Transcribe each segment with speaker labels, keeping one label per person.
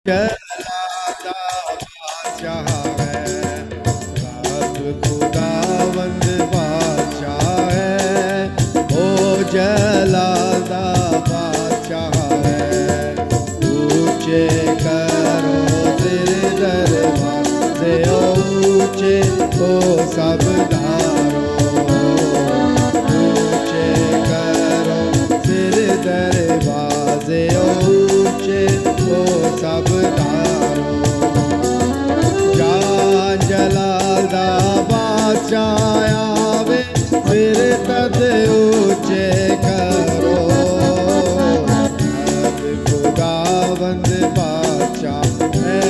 Speaker 1: जलादा बादशाह है, रब खुदावंद बादशाह है, ओ जलादा बादशाह है। ऊंचे करो सिर दरवाजे ऊंचे, ओ सब दारो। ऊंचे करो सिर दरवाजे ऊंचे, ओ सब दारो। जान जलाल दा बादशाह आवे, सिर तद ऊंचे करो। रब खुदावंद बादशाह है,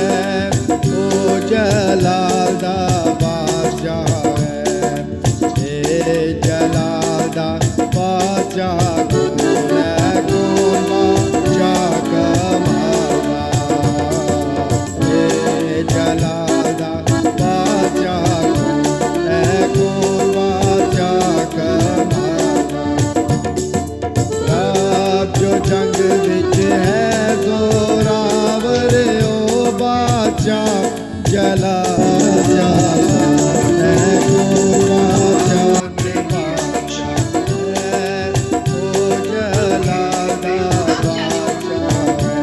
Speaker 1: ओ जलाल दा बादशाह है। ए जलाल दा बादशाह कौन है, कौन बादशाह कमाल दा। ए जलाल दा बादशाह कौन है, कौन बादशाह कमाल दा। रब जो जंग विच है जोरावर, ओ बादशाह जलाल है, कौन बादशाह है, ओ जलाल दा बादशाह है।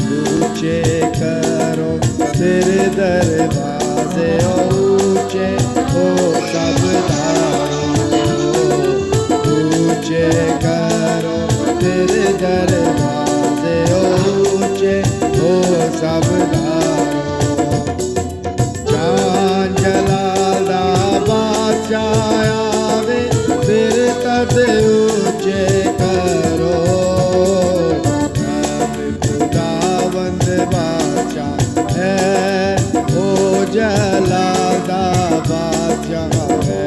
Speaker 1: ऊंचे करो सिर दरवाजे ऊंचे, ओ सब दारो। ऊंचे करो सिर दरवाजे ऊंचे, ओ सब दारो। जान जलाल दा बादशाह आवे, सिर तद ऊंचे करो। रब खुदावंद बादशाह है, ओ जलाल दा बादशाह है।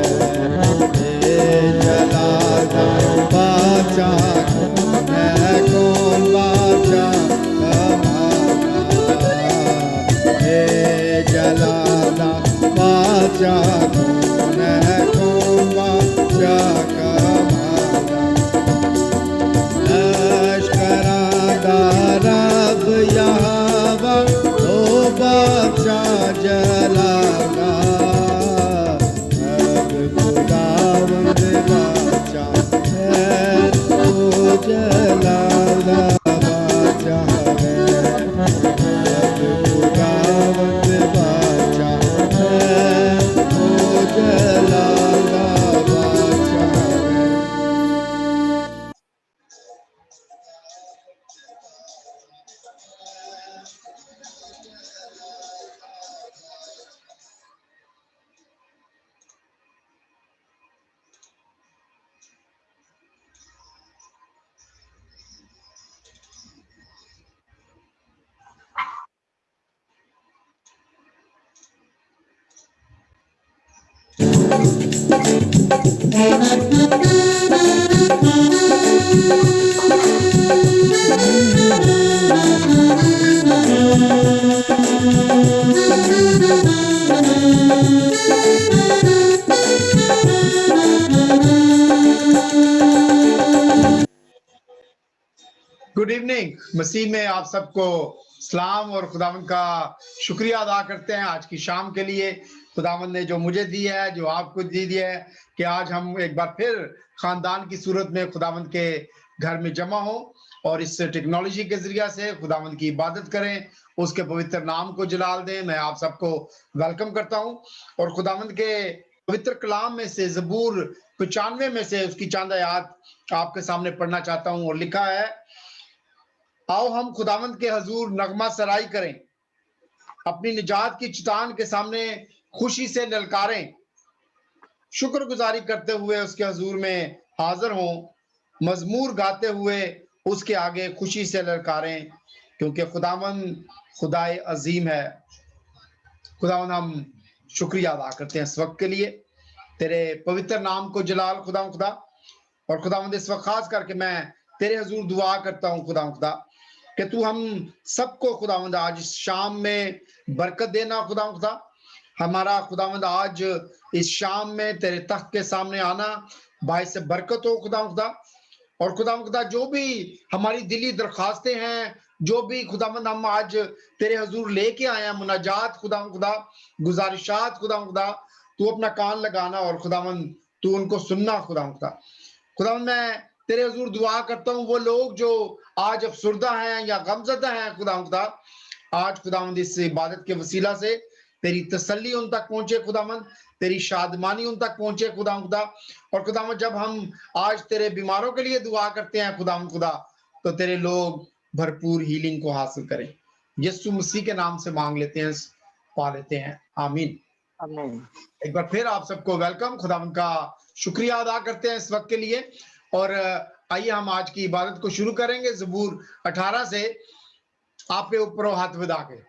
Speaker 1: ए जलाल दा बादशाह कौन है, कौन बादशाह कमाल दा। ए जलाल दा बादशाह कौन है, कौन बादशाह कमाल दा। लश्करां दा रब यहोवा, ओ बादशाह जलाल दा। रब खुदावंद बादशाह है, ओ जलाल दा बादशाह है। रब खुदावंद बादशाह है, ओ जलाल दा बादशाह है। Good evening. मसीह में आप सबको सलाम और खुदावंद का शुक्रिया अदा करते हैं आज की शाम के लिए। खुदावंद ने जो मुझे दी है, जो आपको दी है कि आज हम एक बार फिर खानदान की सूरत में खुदावंद के घर में जमा हो और इस टेक्नोलॉजी के जरिए से खुदावंद की इबादत करें, उसके पवित्र नाम को जलाल दें। मैं आप सबको वेलकम करता हूं और खुदावंद के पवित्र कलाम में से ज़बूर 95 में से उसकी चंद आयत आपके सामने पढ़ना चाहता हूं। और लिखा है, आओ हम खुदावंद के हजूर नगमा सराई करें, अपनी निजात की चट्टान के सामने खुशी से ललकारें। शुक्रगुजारी करते हुए उसके हजूर में हाजिर हों, मजमूर गाते हुए उसके आगे खुशी से ललकारें, क्योंकि खुदावंद खुदाए अजीम है। खुदावंद हम शुक्रिया अदा करते हैं इस वक्त के लिए, तेरे पवित्र नाम को जलाल खुदावंद खुदा। और खुदावंद इस वक्त खास करके मैं तेरे हजूर दुआ करता हूँ खुदावंद खुदा, कि तू हम सबको खुदावंद आज इस शाम में बरकत देना खुदावंद खुदा। हमारा खुदावंद आज इस शाम में तेरे तख्त के सामने आना बाइस बरकत हो खुदावंद खुदा। और खुदावंद खुदा जो भी हमारी दिली दरखास्तें हैं जो भी खुदावंद हम आज तेरे हजूर लेके आए हैं, मुनाजात खुदा, गुजारिशात खुदा, तू अपना कान लगाना और खुदावंद तू उनको सुनना खुदावंद मैं तेरे हजूर दुआ करता हूँ वो लोग जो आज अफसुर्दा हैं या गमज़दा हैं खुदा, आज खुदावंद इस इबादत के वसीला से तेरी तसल्ली उन तक पहुंचे खुदावंद, तेरी शादमानी उन तक पहुंचे खुदा, और खुदावंद जब हम आज तेरे बीमारों के लिए दुआ करते हैं खुदा, तो तेरे लोग भरपूर हीलिंग को हासिल करें। यीशु मसीह के नाम से मांग लेते हैं, पा लेते हैं, आमीन।
Speaker 2: आमीन।
Speaker 1: एक बार फिर आप सबको वेलकम, खुदावंद का शुक्रिया अदा करते हैं इस वक्त के लिए। और आइए हम आज की इबादत को शुरू करेंगे ज़बूर 18 से। आप पे ऊपर हाथ बढ़ा के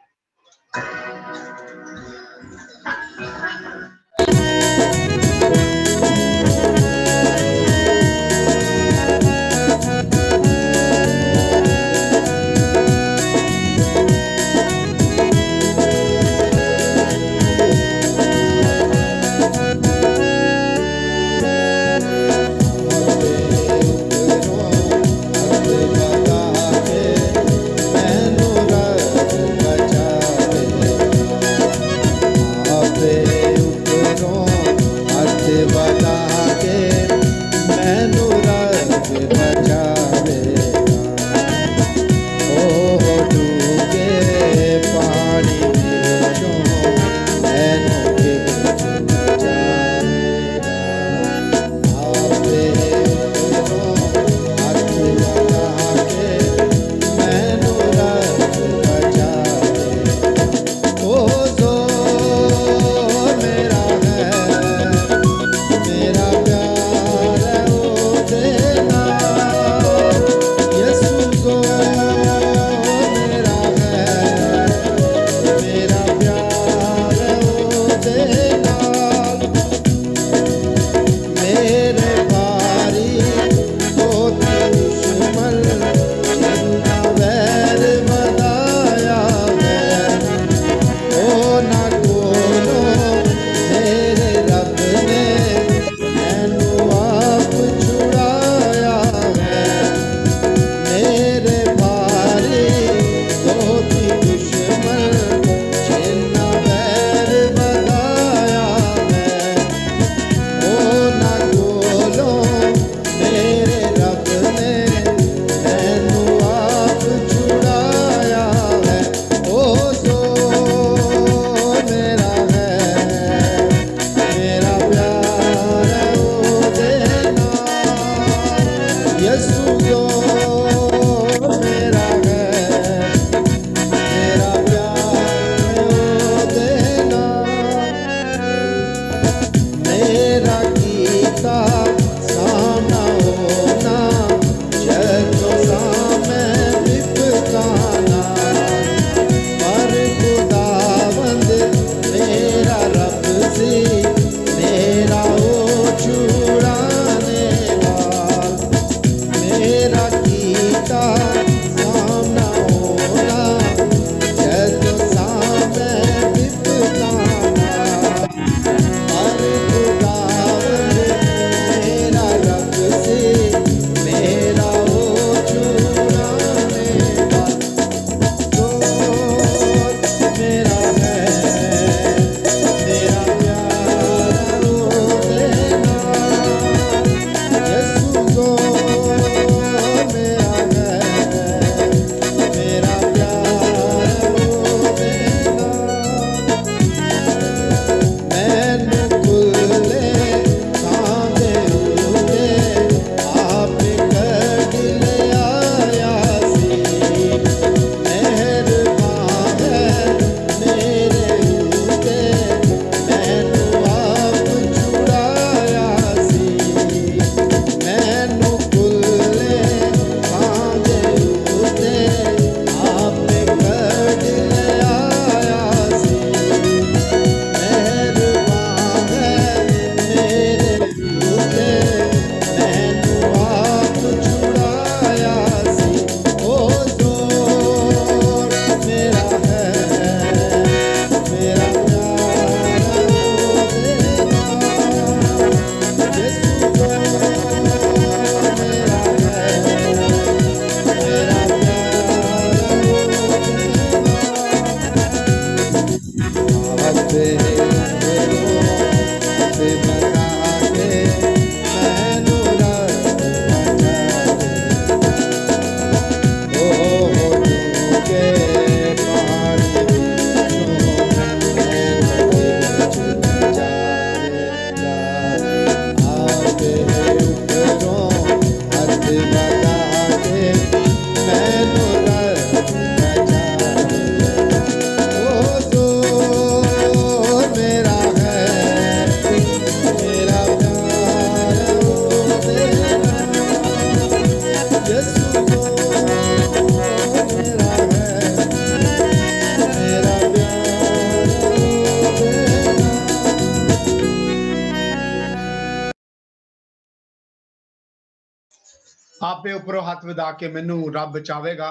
Speaker 1: आपे ऊपरों हथ विधा के मैनू रब बचावेगा,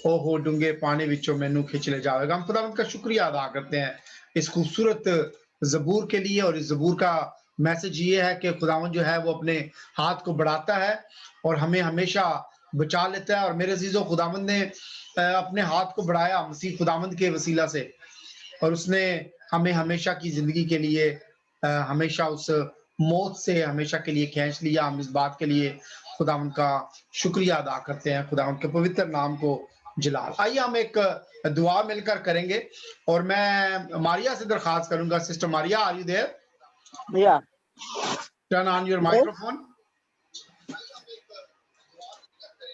Speaker 1: ओहो डूंगे पानी विचों मैनू खिंच ले जाएगा। हम खुदावंद का शुक्रिया अदा करते हैं इस खूबसूरत ज़बूर के लिए। और इस ज़बूर का मैसेज ये है कि खुदावंद जो है वो अपने हाथ को बढ़ाता है और हमें हमेशा बचा लेता है। और मेरे अजीजों, खुदावंद ने अपने हाथ को बढ़ाया मसीह खुदावंद के वसीला से, और उसने हमें हमेशा की जिंदगी के लिए हमेशा उस मौत से हमेशा के लिए खींच लिया। हम इस बात के लिए खुदावंद का शुक्रिया अदा करते हैं, खुदावंद के पवित्र नाम को जलाल। आइए हम एक दुआ मिलकर करेंगे, और मैं मारिया से दरखास्त करूंगा। Sister Maria, are you there?
Speaker 2: Yeah.
Speaker 1: Turn on your
Speaker 2: Yes.
Speaker 1: Microphone.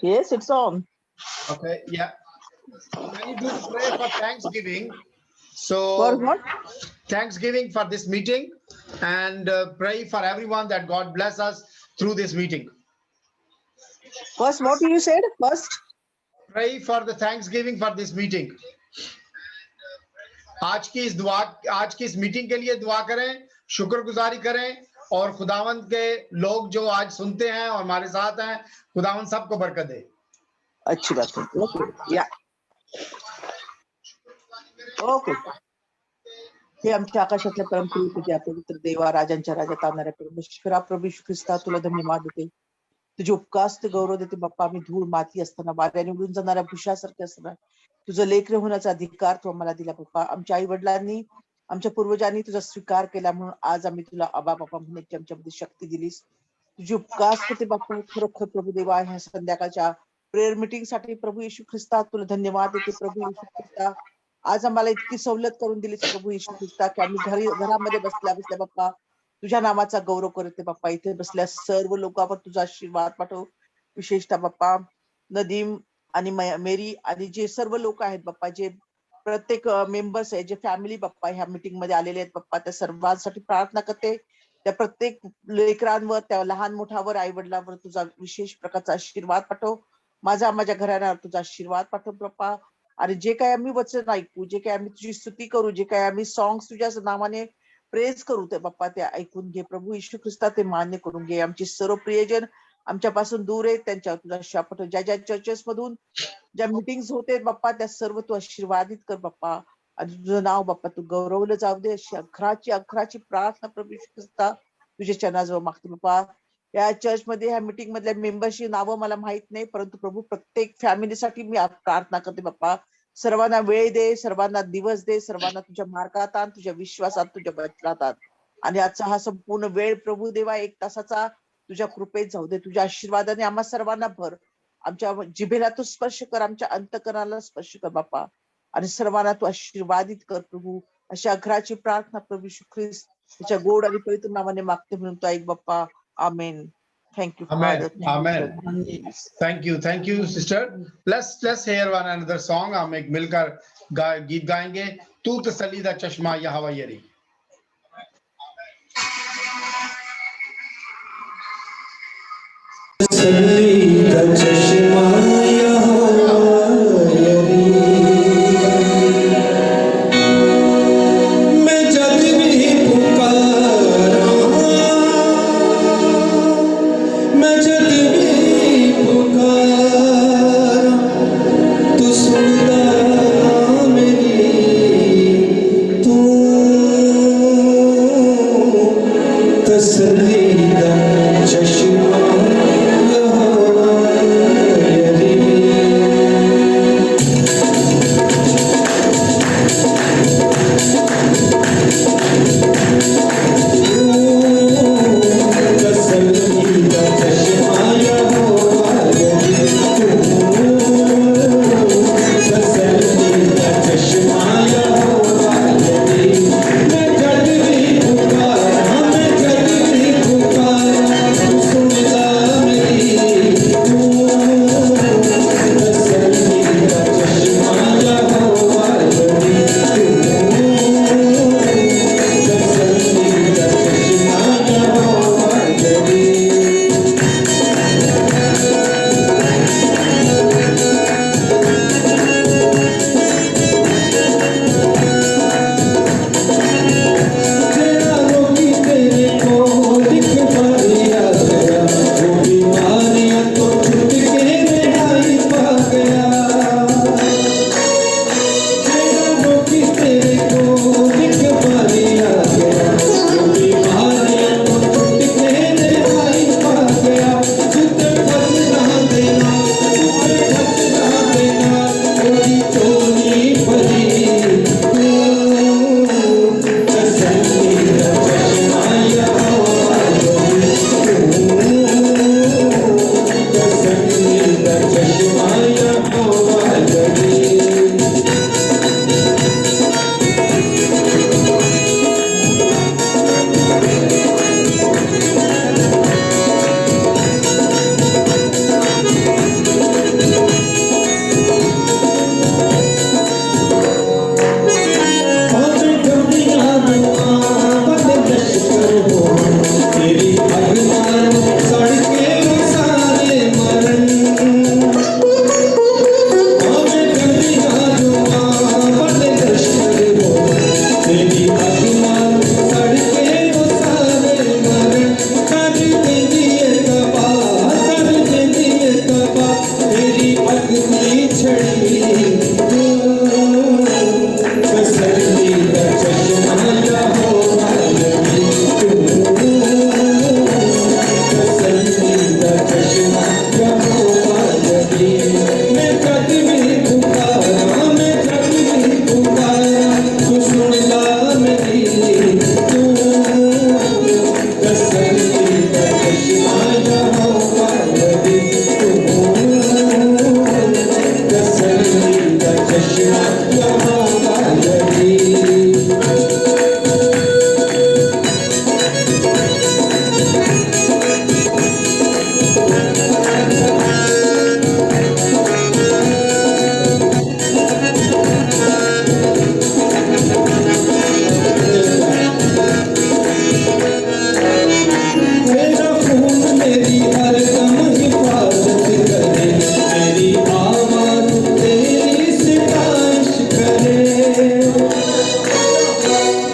Speaker 2: Yes, it's on.
Speaker 1: Okay, yeah. Can you do pray for Thanksgiving? So
Speaker 2: For what?
Speaker 1: Thanksgiving for this meeting, and pray for everyone that God bless us through this meeting.
Speaker 2: First, what you said? First,
Speaker 1: Pray for the Thanksgiving for this meeting. आज की इस meeting के लिए दुआ करें, शुक्रगुजारी करें, और खुदावंद के लोग जो आज सुनते हैं और हमारे साथ हैं, खुदावंद सबको बरकत दे।
Speaker 2: अच्छी बात है. Okay. Yeah. Okay. हे आमच्या आकाशातल्या परमपिता तुझ्या पवित्र देवा, राजांच्या राजा, तारणाऱ्या परमेश्वरा, प्रभू येशू ख्रिस्ता, तुला धन्यवाद देते. तुझे उपकास ते गौरव देते बाप्पा. आम्ही धूळ माती असताना, वाऱ्याने उडून जाणाऱ्या भुशासारखे असताना तुझं लेकरं होण्याचा अधिकार तू आम्हाला दिला बाप्पा. आमच्या आई वडिलांनी, आमच्या पूर्वजांनी तुझा स्वीकार केला म्हणून आज आम्ही तुला आबा बाप्पा म्हणण्याची आमच्यामध्ये शक्ती दिलीस. तुझे उपकास ते बाप्पा. खरोखर प्रभू देवा, ह्या संध्याकाळच्या प्रेयर मीटिंग साठी प्रभू येशू ख्रिस्ता तुला धन्यवाद देते. प्रभू येशू ख्रिस्ता, आज आम्हाला इतकी सवलत करून दिलीस प्रभू येशू ख्रिस्ता, की आम्ही घरामध्ये बसल्या बसल्या बाप्पा तुझ्या नामाचा गौरव करते बाप्पा. इथे बसल्या सर्व लोकांवर तुझा आशीर्वाद पाठव. विशेषतः बाप्पा नदीम आणि मेरी आणि जे सर्व लोक आहेत बाप्पा, जे प्रत्येक मेंबर्स आहे, जे फॅमिली बाप्पा ह्या मीटिंग मध्ये आलेले आहेत बाप्पा, त्या सर्वांसाठी प्रार्थना करते. त्या प्रत्येक लेकरांवर, त्या लहान मोठ्यावर, आई वडिलांवर तुझा विशेष प्रकारचा आशीर्वाद पाठव. माझ्या घराण्यावर तुझा आशीर्वाद पाठव बाप्पा. आणि जे काही आम्ही वचन ऐकू, जे काही आम्ही तुझी स्तुती करू, जे काही आम्ही सॉंग्स तुझ्या नावाने प्रेज करू, ते बाप्पा ते ऐकून घे प्रभू येशू ख्रिस्ता. ते मान्य करून घे. आमचे सर्व प्रियजन आमच्यापासून दूर आहेत, त्यांच्यावर तुझा शाप, ज्या चर्चेस मधून ज्या मीटिंग्स होते बाप्पा, त्या सर्व तू आशीर्वादित कर बाप्पा. आणि तुझं नाव बाप्पा तू गौरवलं जाऊ दे. अशी अखराची प्रार्थना प्रभू येशू ख्रिस्ता तुझ्या चरणाजवळ मागते बाप्पा. या चर्च मध्ये, ह्या मीटिंग मधल्या मेंबरची नावं मला माहित नाही, परंतु प्रभू प्रत्येक फॅमिलीसाठी मी प्रार्थना करते बाप्पा. सर्वांना वेळ दे, सर्वांना दिवस दे, सर्वांना तुझ्या मार्गात आण, तुझ्या विश्वासात, तुझ्या वचनात आण. आणि आजचा हा संपूर्ण वेळ प्रभू देवा 1 तासाचा तुझ्या कृपेत जाऊ दे. तुझ्या आशीर्वादाने आम्हा सर्वांना भर. आमच्या जिभेला तू स्पर्श कर, आमच्या अंतकरणाला स्पर्श कर बाप्पा. आणि सर्वांना तू आशीर्वादित कर प्रभू. अशा घराची प्रार्थना प्रभू येशू ख्रिस्त त्याच्या गोड आणि पवित्र नावाने मागते म्हणून तो ऐक बाप्पा. आमेन. Thank you,
Speaker 1: Amen.
Speaker 2: Father.
Speaker 1: Amen. Thank you, sister. Let's hear one another song. हम एक मिलकर गीत गाएंगे. तू तसल्ली दा चश्मा यहोवा यरी.
Speaker 3: तसल्ली दा चश्मा यहोवा यरी. मैं जब भी पुकारा, मैं जब भी पुकारा, तू सुनदा मेरी. तू तसल्ली दा चश्मा यहोवा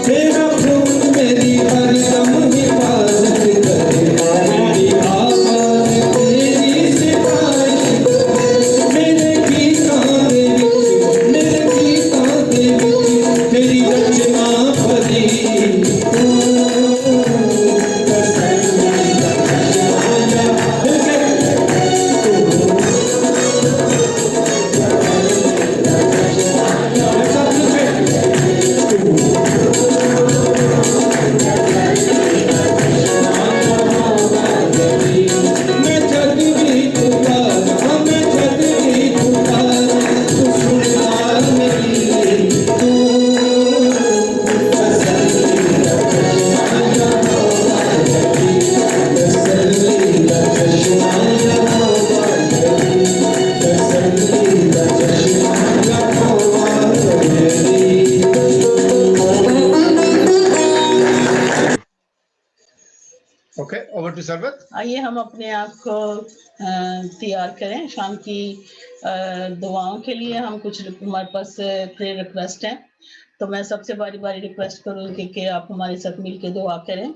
Speaker 3: तेरा खून मेरी हरदम हिफाजत करे, मेरी आवाज़ तेरी सिफारिश करे। मेरे गीतां दे विच तेरी रचना भरी तू, तसल्ली दा मैं जग भी पुकारा, मैं जग भी पुकारा, तू सुनता मेरी तू, तसल्ली दा तसल्ली दा चश्मा लहवा गई, तसल्ली दा चश्मा लहवा गई।
Speaker 1: Okay, over to Sarwat.
Speaker 4: आइए हम अपने आप को तैयार करें शाम की दुआओं के लिए। हम कुछ हमारे पास प्रेयर रिक्वेस्ट हैं, तो मैं सबसे बारी बारी रिक्वेस्ट करूँगी कि आप हमारे साथ मिलकर दुआ करें।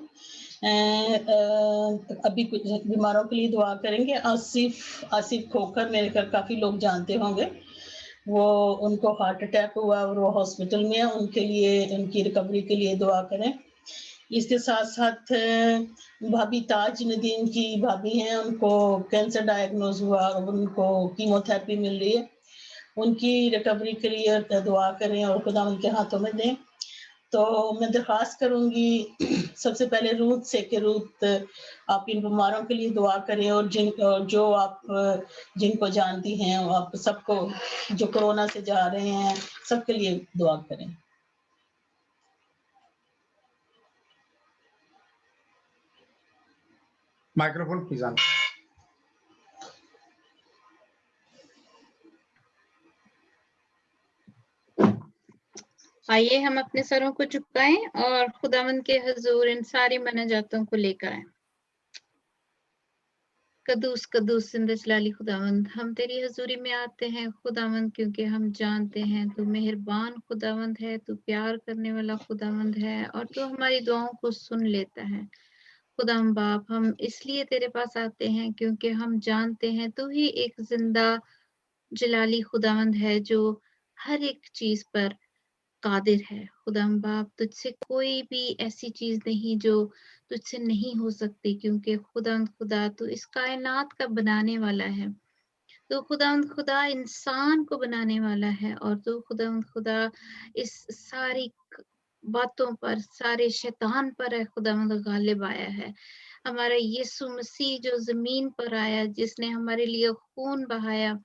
Speaker 4: अभी कुछ बीमारों के लिए दुआ करेंगे। आसिफ खोखर मेरे घर काफ़ी लोग जानते होंगे, वो उनको हार्ट अटैक हुआ और वो हॉस्पिटल में है, उनके लिए उनकी रिकवरी के लिए दुआ करें। इसके साथ साथ भाभी ताज नदीम की भाभी हैं, उनको कैंसर डायग्नोज हुआ और उनको कीमोथेरेपी मिल रही है, उनकी रिकवरी के लिए दुआ करें और खुदा उनके हाथों में दें। तो मैं दरख्वास्त करूंगी सबसे पहले रूथ से कि रूथ आप इन बीमारों के लिए दुआ करें, और जो आप जिनको जानती हैं आप सबको जो कोरोना से जा रहे हैं सबके लिए दुआ करें।
Speaker 1: Microphone please on.
Speaker 5: आइए हम अपने सरों को झुकाएं और खुदावंद के हुजूर इन सारी मनाजातों को लेकर आए। कदूस कदूस जिंदा जलाली खुदावंद, हम तेरी हजूरी में आते हैं खुदावंद, क्योंकि हम जानते हैं तू मेहरबान खुदावंद है, तू प्यार करने वाला खुदावंद है और तू हमारी दुआओं को सुन लेता है। खुदाम बाप, हम इसलिए तेरे पास आते हैं क्योंकि हम जानते हैं तू ही एक जिंदा जलाली खुदावंद है जो हर एक चीज पर कादिर है। खुदाम बाप, तुझसे कोई भी ऐसी चीज नहीं जो तुझसे नहीं हो सकती, क्योंकि खुदा तू इस कायनात का बनाने वाला है। तो खुदा इंसान को बनाने वाला है और तो खुदा इस सारी बातों पर, सारे शैतान पर है खुदावंद गालिब आया है। हमारा यीशु मसीह जो जमीन पर आया, जिसने हमारे लिए खून बहाया,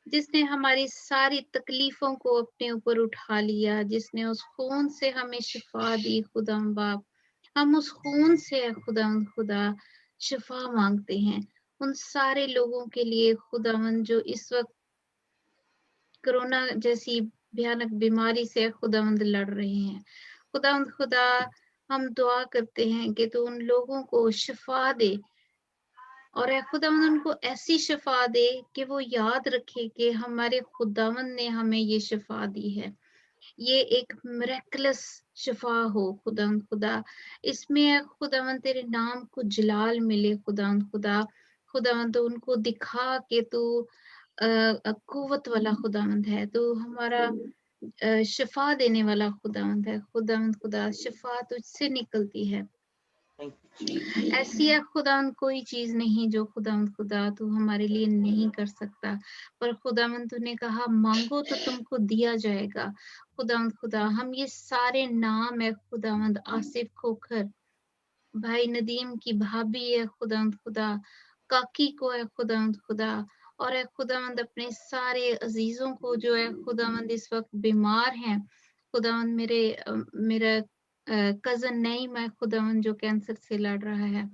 Speaker 5: जिसने हमारी सारी तकलीफों को अपने ऊपर उठा लिया, जिसने उस खून से हमें शिफा दी। खुदाम बाप, हम उस खून से खुदा शिफा मांगते हैं उन सारे लोगों के लिए खुदावंद जो इस वक्त कोरोना जैसी भयानक बीमारी से खुदावंद लड़ रहे हैं। खुदावंद खुदा, हम दुआ करते हैं कि तू उन लोगों को शिफा दे और ऐ खुदावंद उनको ऐसी शिफा दे कि वो याद रखे कि हमारे खुदावंद ने हमें ये शिफा दी है। ये एक मिरेकलस शिफा हो खुदावंद खुदा, इसमें खुदावंद तेरे नाम को जलाल मिले। खुदावंद उनको दिखा के तू कुव्वत वाला खुदावंद है, तू हमारा शिफा देने वाला खुदावंद है। खुदावंद खुदा, शिफा तुझसे निकलती है। ऐसी है खुदावंद कोई चीज नहीं जो खुदा तू हमारे लिए नहीं कर सकता, पर खुदावंद तूने कहा मांगो तो तुमको दिया जाएगा। खुदा, हम ये सारे नाम है खुदावंद, आसिफ खोखर, भाई नदीम की भाभी है खुदा, काकी को है खुदा, और है खुदावंद अपने सारे अजीजों को जो है खुदावंद इस वक्त बीमार हैं। खुदावंद मेरा कजन नईम है खुदावंद जो कैंसर से लड़ रहा है।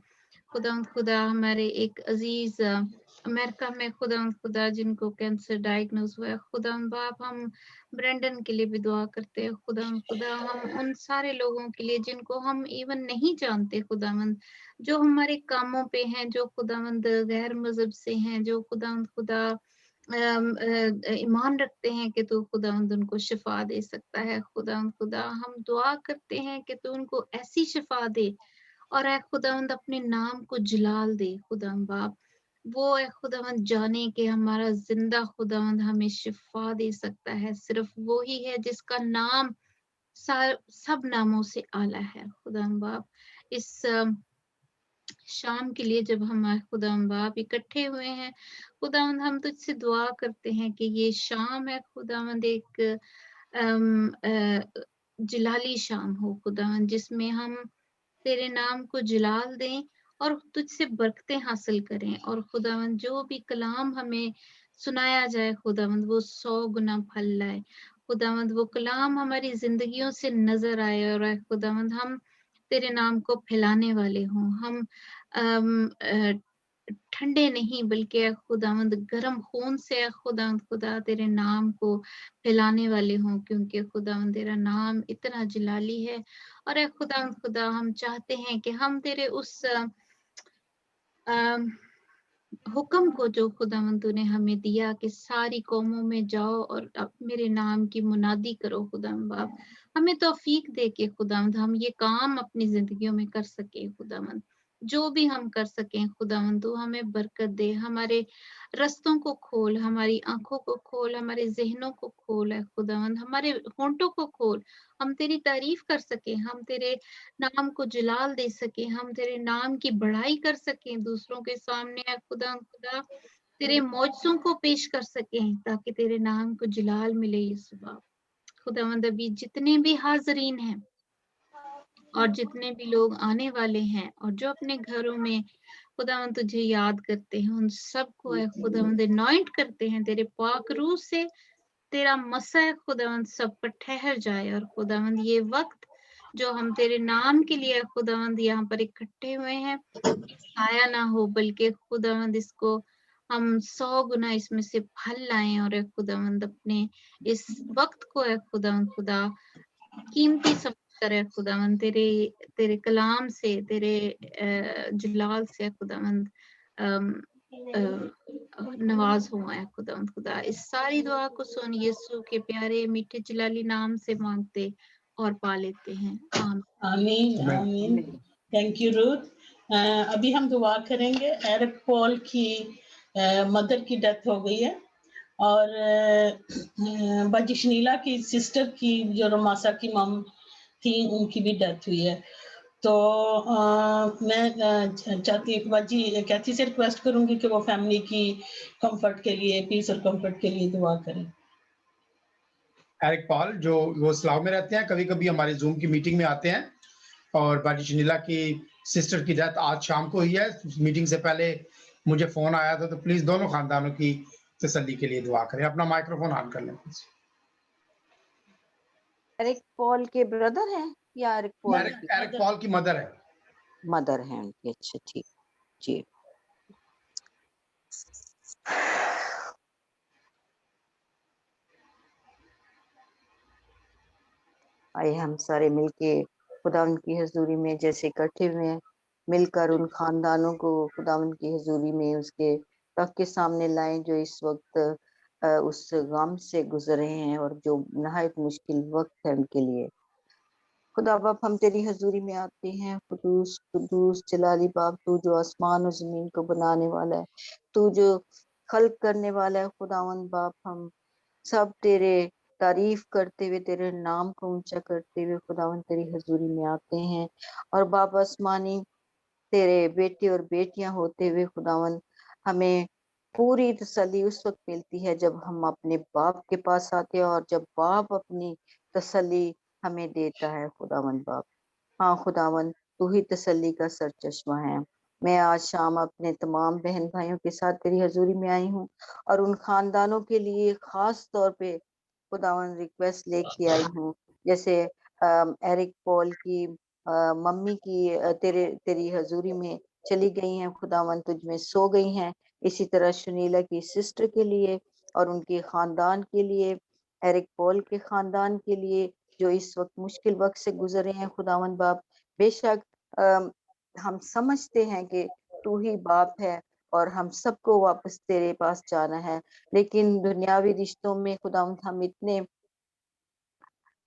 Speaker 5: खुदा हमारे एक अजीज अमेरिका में खुदा जिनको कैंसर डायग्नोज हुआ है। खुदा बाप, हम ब्रेंडन के लिए भी दुआ करते हैं। खुदा हम उन सारे लोगों के लिए जिनको हम इवन नहीं जानते खुदावंद, जो हमारे कामों पे हैं, जो खुदावंद गैर मजहब से हैं, जो खुदा ईमान रखते हैं कि तू खुदावंद उनको शिफा दे सकता है। खुदावंद खुदा हम दुआ करते हैं कि तू उनको ऐसी शिफा दे और ऐ खुदावंद अपने नाम को जलाल दे खुदावंद बाप। वो ऐ खुदावंद जाने कि हमारा जिंदा खुदावंद हमें शिफा दे सकता है। सिर्फ वो ही है जिसका नाम सब नामों से आला है खुदावंद बाप। इस शाम के लिए जब हम खुदावंद बाप इकट्ठे हुए हैं खुदावंद, हम तुझसे दुआ करते हैं कि ये शाम है खुदावंद एक जलाली शाम हो खुदावंद, जिसमें हम तेरे नाम को जलाल दें और तुझसे बरकतें हासिल करें। और खुदावंद जो भी कलाम हमें सुनाया जाए खुदावंद वो 100 गुना फल लाए। खुदावंद वो कलाम हमारी जिंदगियों से नजर आए और खुदावंद हम तेरे नाम को फैलाने वाले हों। हम ठंडे नहीं बल्कि खुदावंद गर्म खून से खुदावंद खुदा तेरे नाम को फैलाने वाले हों, क्योंकि खुदावंद तेरा नाम इतना जलाली है। और खुदावंद खुदा हम चाहते हैं कि हम तेरे उस हुक्म को जो खुदावंद तूने हमें दिया कि सारी कौमों में जाओ और मेरे नाम की मुनादी करो खुदावंद बाप, हमें तौफीक दे के खुदावंद हम ये काम अपनी जिंदगियों में कर सके खुदावंद। जो भी हम कर सकें खुदावंद तू हमें बरकत दे, हमारे रस्तों को खोल, हमारी आंखों को खोल, हमारे जहनों को खोल है खुदावंद, हमारे होंठों को खोल, हम तेरी तारीफ कर सकें, हम तेरे नाम को जलाल दे सके, हम तेरे नाम की बढ़ाई कर सकें दूसरों के सामने। खुदा खुदा तेरे मौजज़ों को पेश कर सकें ताकि तेरे नाम को जलाल मिले। यीशु बाप खुदावंद, अभी जितने भी हाजरीन हैं और जितने भी लोग आने वाले हैं और जो अपने घरों में खुदावंद तुझे याद करते हैं, उन सबको है खुदावंद अनॉइंट करते हैं तेरे पाक रूह से। तेरा मसा है खुदावंद सब पर ठहर जाए और खुदावंद ये वक्त जो हम तेरे नाम के लिए खुदावंद यहाँ पर इकट्ठे हुए हैं आया ना हो, बल्कि खुदावंद इसको हम 100 गुना इसमें से फल लाएं और खुदावंद अपने इस वक्त को है खुदावंद खुदा कीमती समझ कर है खुदावंद तेरे तेरे कलाम से तेरे जलाल से खुदावंद नवाज हुआ है खुदावंद खुदा। इस सारी दुआ को सुन यीशु के प्यारे मीठे जलाली नाम से मांगते और पा लेते हैं।
Speaker 4: आमीन आमीन। Thank you Ruth. अभी हम दुआ करेंगे। एरिक पॉल की मदर की डेथ हो गई है और बाजी शनीला की सिस्टर की जो रमासा की मम थी उनकी भी डेथ हुई है। तो मैं चाहती हूँ बाजी कैथी से रिक्वेस्ट करूंगी कि वो फैमिली की कंफर्ट के लिए, पीस और कंफर्ट के लिए दुआ करें।
Speaker 1: एरिक पॉल जो वो इस्लाम में रहते हैं, कभी-कभी हमारे ज़ूम की मीटिंग में आते हैं और बाजी शनीला की सिस्टर की डेथ आज शाम को हुई है। मीटिंग से पहले मुझे फ़ोन आया था, तो प्लीज़ दोनों खानदानों की तसल्ली के लिए दुआ करें। अपना माइक्रोफ़ोन ऑन कर लें प्लीज़।
Speaker 6: एरिक पॉल के ब्रदर हैं या एरिक पॉल की
Speaker 1: एरिक पॉल की मदर है।
Speaker 6: मदर हैं उनकी? अच्छा ठीक जी। आइए हम सारे मिलके खुदावंद की हजूरी में जैसे इकट्ठे हुए हैं, मिलकर उन खानदानों को खुदावंद की हजूरी में उसके तख्त के सामने लाएं जो इस वक्त उस गम से गुजर रहे हैं और जो नहायत मुश्किल वक्त है उनके लिए। खुदा बाप हम तेरी हजूरी में आते हैं। कुदूस कुदूस जलाली बाप, तू जो आसमान और जमीन को बनाने वाला है, तू जो खल्क करने वाला है खुदावंद बाप, हम सब तेरे तारीफ करते हुए तेरे नाम को ऊंचा करते हुए खुदावंद तेरी हजूरी में आते हैं। और बाप आसमानी तेरे बेटे और बेटियां होते हुए खुदावंद हमें पूरी तसल्ली उस वक्त मिलती है जब हम अपने बाप के पास आते हैं और जब बाप अपनी तसल्ली हमें देता है खुदावंद बाप। हाँ खुदावंद, तू ही तसल्ली का सरचश्मा है। मैं आज शाम अपने तमाम बहन भाइयों के साथ तेरी हजूरी में आई हूँ और उन खानदानों के लिए खास तौर पे खुदावंद रिक्वेस्ट लेके आई हूँ, जैसे एरिक पॉल की मम्मी की तेरी हजूरी में चली गई हैं खुदावंद, तुझ में सो गई हैं। इसी तरह शनीला की सिस्टर के लिए और उनके खानदान के लिए, एरिक पॉल के खानदान के लिए जो इस वक्त मुश्किल वक्त से गुजरे हैं खुदावंद बाप। बेशक हम समझते हैं कि तू ही बाप है और हम सबको वापस तेरे पास जाना है। लेकिन दुनियावी रिश्तों में खुदावंद हम इतने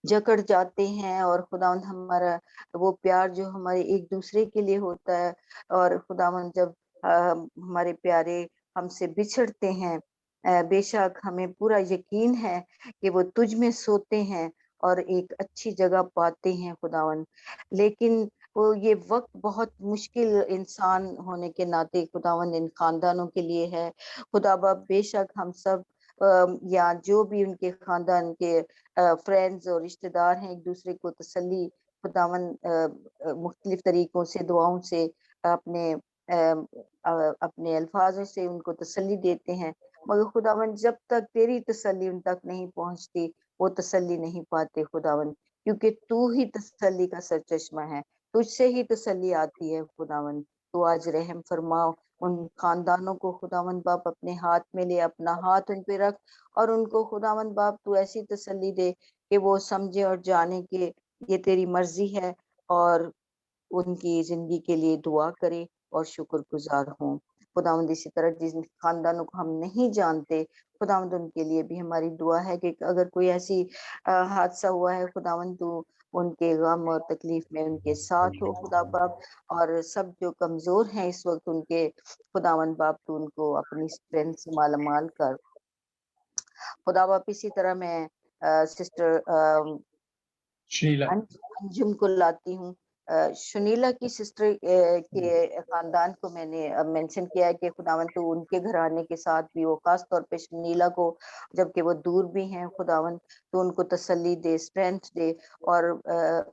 Speaker 6: जकड़ जाते हैं, और खुदावंद हमारा वो प्यार जो हमारे एक दूसरे के लिए होता है, और खुदावंद जब हमारे प्यारे हमसे बिछड़ते हैं, बेशक हमें पूरा यकीन है कि वो तुझ में सोते हैं और एक अच्छी जगह पाते हैं खुदावंद। लेकिन वो ये वक्त बहुत मुश्किल इंसान होने के नाते खुदावंद इन खानदानों के लिए है। खुदा बाप, बेशक हम सब या जो भी उनके खानदान के फ्रेंड्स और रिश्तेदार हैं, एक दूसरे को तसल्ली खुदावन मुख्तलिफ तरीकों से, दुआओं से, अपने अपने अल्फाजों से उनको तसल्ली देते हैं, मगर खुदावन जब तक तेरी तसल्ली उन तक नहीं पहुंचती, वो तसल्ली नहीं पाते खुदावन, क्योंकि तू ही तसल्ली का सरचश्मा है, तुझसे ही तसल्ली आती है खुदावन। तो आज रहम फरमाओ उन खानदानों को खुदावन बाप, अपने हाथ में ले, अपना हाथ उन पे रख, और उनको खुदावन बाप तू ऐसी तसल्ली दे कि वो समझे और जाने कि ये तेरी मर्जी है, और उनकी जिंदगी के लिए दुआ करे और शुक्रगुजार हों। खुदावंद इसी तरह जिन खानदानों को हम नहीं जानते, खुदावंद उनके लिए भी हमारी दुआ है कि अगर कोई ऐसी हादसा हुआ है, खुदावंद तू उनके गम और तकलीफ में उनके साथ हो खुदा बाप, और सब जो कमजोर हैं इस वक्त उनके खुदावंद बाप तू उनको अपनी स्ट्रेंथ से मालामाल कर खुदा बाप। इसी तरह मैं सिस्टर
Speaker 1: शीला
Speaker 6: अंजुम को लाती हूँ। सुनीला की सिस्टर के खानदान को मैंने अब मेंशन किया है कि खुदावन तो उनके घराने के साथ भी हो, खास तौर पे सुनीला को, जबकि वो दूर भी हैं खुदावन, तो उनको तसल्ली दे, स्ट्रेंथ दे, और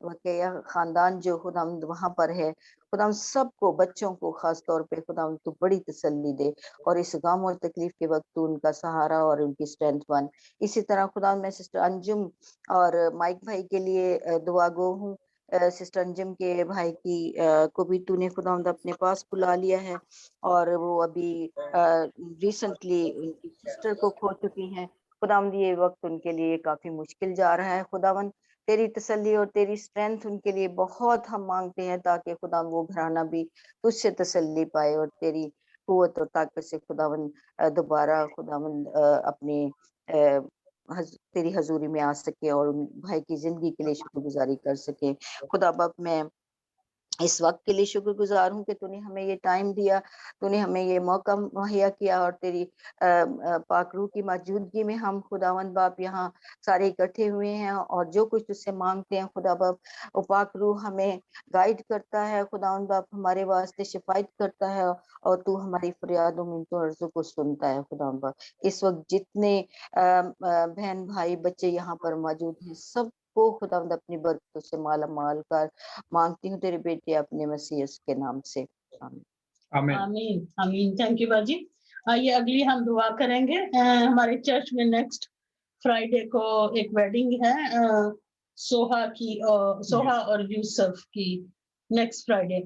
Speaker 6: वाकया खानदान जो खुदावन वहां पर है, खुदावन सबको, बच्चों को खास तौर पे खुदावन तो बड़ी तसल्ली दे, और इस गम और तकलीफ के वक्त तो उनका सहारा और उनकी स्ट्रेंथ बन। इसी तरह खुदावन मैं सिस्टर अंजुम और माइक भाई के लिए दुआ गो हूँ। सिस्टर अंजुम के भाई की को भी तूने खुदावंद अपने पास बुला लिया है, और वो अभी रिसेंटली उनकी सिस्टर को खो चुकी हैं। खुदावंद ये वक्त उनके लिए काफी मुश्किल जा रहा है। खुदावंद तेरी तसल्ली और तेरी स्ट्रेंथ उनके लिए बहुत हम मांगते हैं, ताकि खुदावंद वो घराना भी तुझसे तसल्ली पाए, और तेरी कुव्वत और ताकत से खुदावंद दोबारा खुदावंद अपने तेरी हजूरी में आ सके और उन भाई की जिंदगी के लिए शुक्रगुजारी कर सके। खुदा बाप, मैं इस वक्त के लिए शुक्रगुजार हूँ कि तूने हमें ये टाइम दिया, तूने हमें ये मौका मुहैया किया, और तेरी पाक रूह की मौजूदगी में हम खुदावंद बाप यहाँ सारे इकट्ठे हुए हैं, और जो कुछ तुझसे मांगते हैं खुदा बाप, वो पाक रूह हमें गाइड करता है खुदावंद बाप, हमारे वास्ते शिफायत करता है, और तू हमारी फरियादों मिन्नतों अर्ज़ों को सुनता है खुदावंद बाप। इस वक्त जितने बहन भाई बच्चे यहाँ पर मौजूद हैं, सब को खुदावंद अपनी बरकतों से माला माल कर मांगती हूँ तेरे बेटे अपने मसीह के नाम से, आमीन।
Speaker 1: आमीन
Speaker 4: आमीन आमीन। थैंक यू बाजी। ये अगली हम दुआ करेंगे। हमारे चर्च में नेक्स्ट फ्राइडे को एक वेडिंग है, सोहा की, सोहा और यूसुफ की, नेक्स्ट फ्राइडे।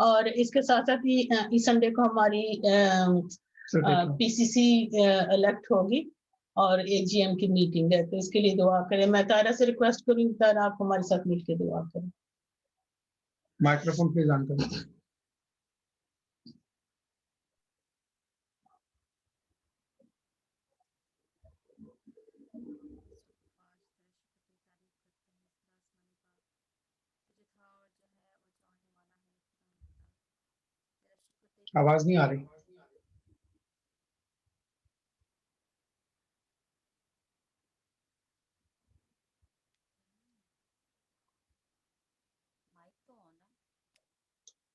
Speaker 4: और इसके साथ साथ ही इस संडे को हमारी पीसीसी इलेक्ट होगी और एजीएम की मीटिंग है, तो इसके लिए दुआ करें। मैं तारा से रिक्वेस्ट करूंगी, तारा आप हमारे साथ मिलकर दुआ करें।
Speaker 1: माइक्रोफोन प्लीज ऑन करें। आवाज नहीं आ रही।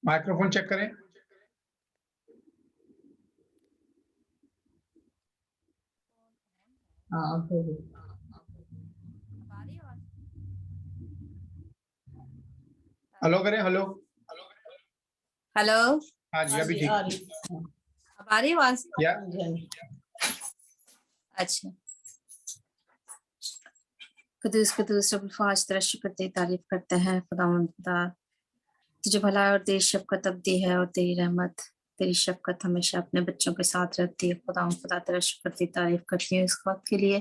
Speaker 1: माइक्रोफोन चेक करें। हेलो करें। Hello
Speaker 7: hello.
Speaker 1: हाँ जी, अभी ठीक।
Speaker 7: अब आ रही आवाज?
Speaker 1: या
Speaker 7: अच्छा। कुदूस कुदूस रब्बुल फाज तेरा शुक्र ते तारीफ करते हैं खुदावंद खुदा, तुझे भला और तेरी शफकत अब्दी है, और तेरी रहमत तेरी शफकत हमेशा अपने बच्चों के साथ रहती है। खुदावंद खुदा तेरा शुक्र ते तारीफ करती हूँ इस वक्त के लिए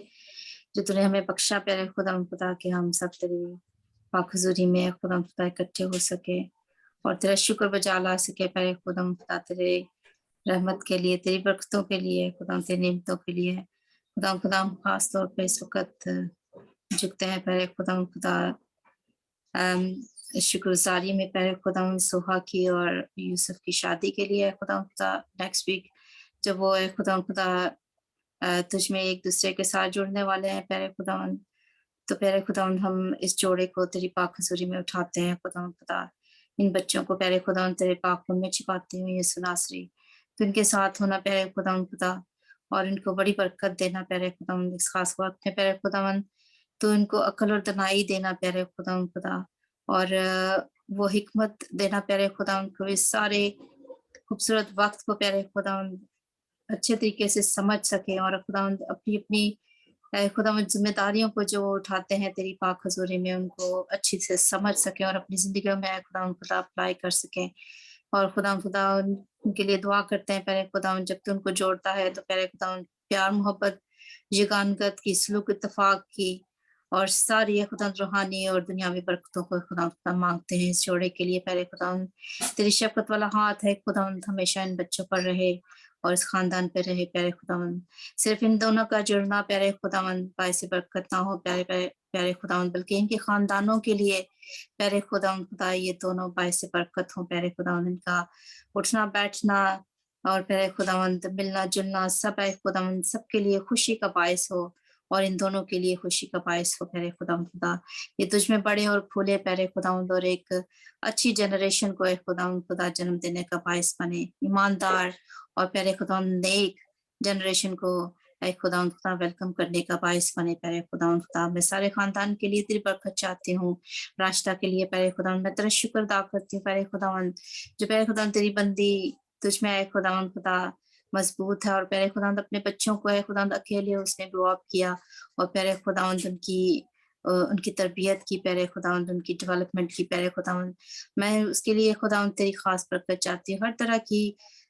Speaker 7: जो तूने हमें बख्शा प्यारे खुदावंद खुदा कि हम सब तेरी पाक हुजूरी में खुदावंद खुदा इकट्ठे हो सके और तेरा शुक्र बजा ला सके प्यारे खुदावंद खुदा, तेरे रहमत के लिए, तेरी बरकतों के लिए, खुदा तेरी नेमतों के लिए। खुदा खुदा खास तौर पे इस वक्त झुकते हैं पहले खुदा शुक्रगुजारी में पहले खुदा सोहा की और यूसुफ की शादी के लिए खुदा नेक्स्ट वीक जब वो खुदा तुझ में एक दूसरे के साथ जुड़ने वाले हैं पहले तो पहले खुदा हम इस जोड़े को तेरी पाक हजूरी में उठाते हैं खुदा इन बच्चों को पहले खुदा तेरे पाक खून में छिपाते हुए यीशु नासरी तो इनके साथ होना पहले खुदा और इनको बड़ी बरकत देना पहले खुदा इस खास वक्त में पहले खुदा तो इनको अकल और दनाई देना प्यारे खुदा और वो हिकमत देना प्यारे खुदा उनको इस सारे खूबसूरत वक्त को प्यारे खुदा अच्छे तरीके से समझ सके और खुदा अपनी अपनी खुदा जिम्मेदारियों को जो उठाते हैं तेरी पाक हजूरी में उनको अच्छी से समझ सके और अपनी जिंदगी में खुदा अप्लाई कर सके और खुदा उनके लिए दुआ करते हैं पहले खुदा जब तू उनको जोड़ता है तो पहले खुदा प्यार मोहब्बत यगानगत की सलूक इत्तफाक की और सारी खुदा रूहानी और दुनियावी बरकतों को खुदा मांगते हैं इस जोड़े के लिए पहले खुदा तेरी शफकत वाला हाथ है खुदा हमेशा इन बच्चों पर रहे और इस खानदान पे रहे प्यारे खुदावन सिर्फ इन दोनों का जुड़ना प्यारे खुदावन बायसे बरकत ना हो प्यारे खुदावन बल्कि इनके खानदानों के लिए प्यारे खुदा ये दोनों बायसे बरकत हो प्यारे खुदावन इनका उठना बैठना और प्यारे खुदावन मिलना जुलना सब खुदावन सबके लिए खुशी का बायस हो और इन दोनों के लिए खुशी का बायस हो प्यारे खुदा ये तुझ में बड़े और फूले प्यारे खुदावंद और एक अच्छी जनरेशन को खुदा जन्म देने का बायस बने ईमानदार और प्यारे खुदा नेक जनरेशन को खुदा वेलकम करने का बायस बने प्यारे खुदा मैं सारे खानदान के लिए तेरी बरकत चाहती हूँ राष्ट्र के लिए प्यारे खुदा मैं तेरा शुक्र अदा करती हूँ प्यारे खुदावन जो प्यारे खुदा तेरी बंदी तुझ में खुदा मजबूत है और प्यारे खुदा अपने बच्चों को खुदा अकेले उसने ग्रो अप किया और प्यारे खुदा उनकी तरबियत की प्यारे खुदा उनकी डेवलपमेंट की प्यारे खुदा मैं उसके लिए खुदा तेरी खास बरकत चाहती हूँ हर तरह की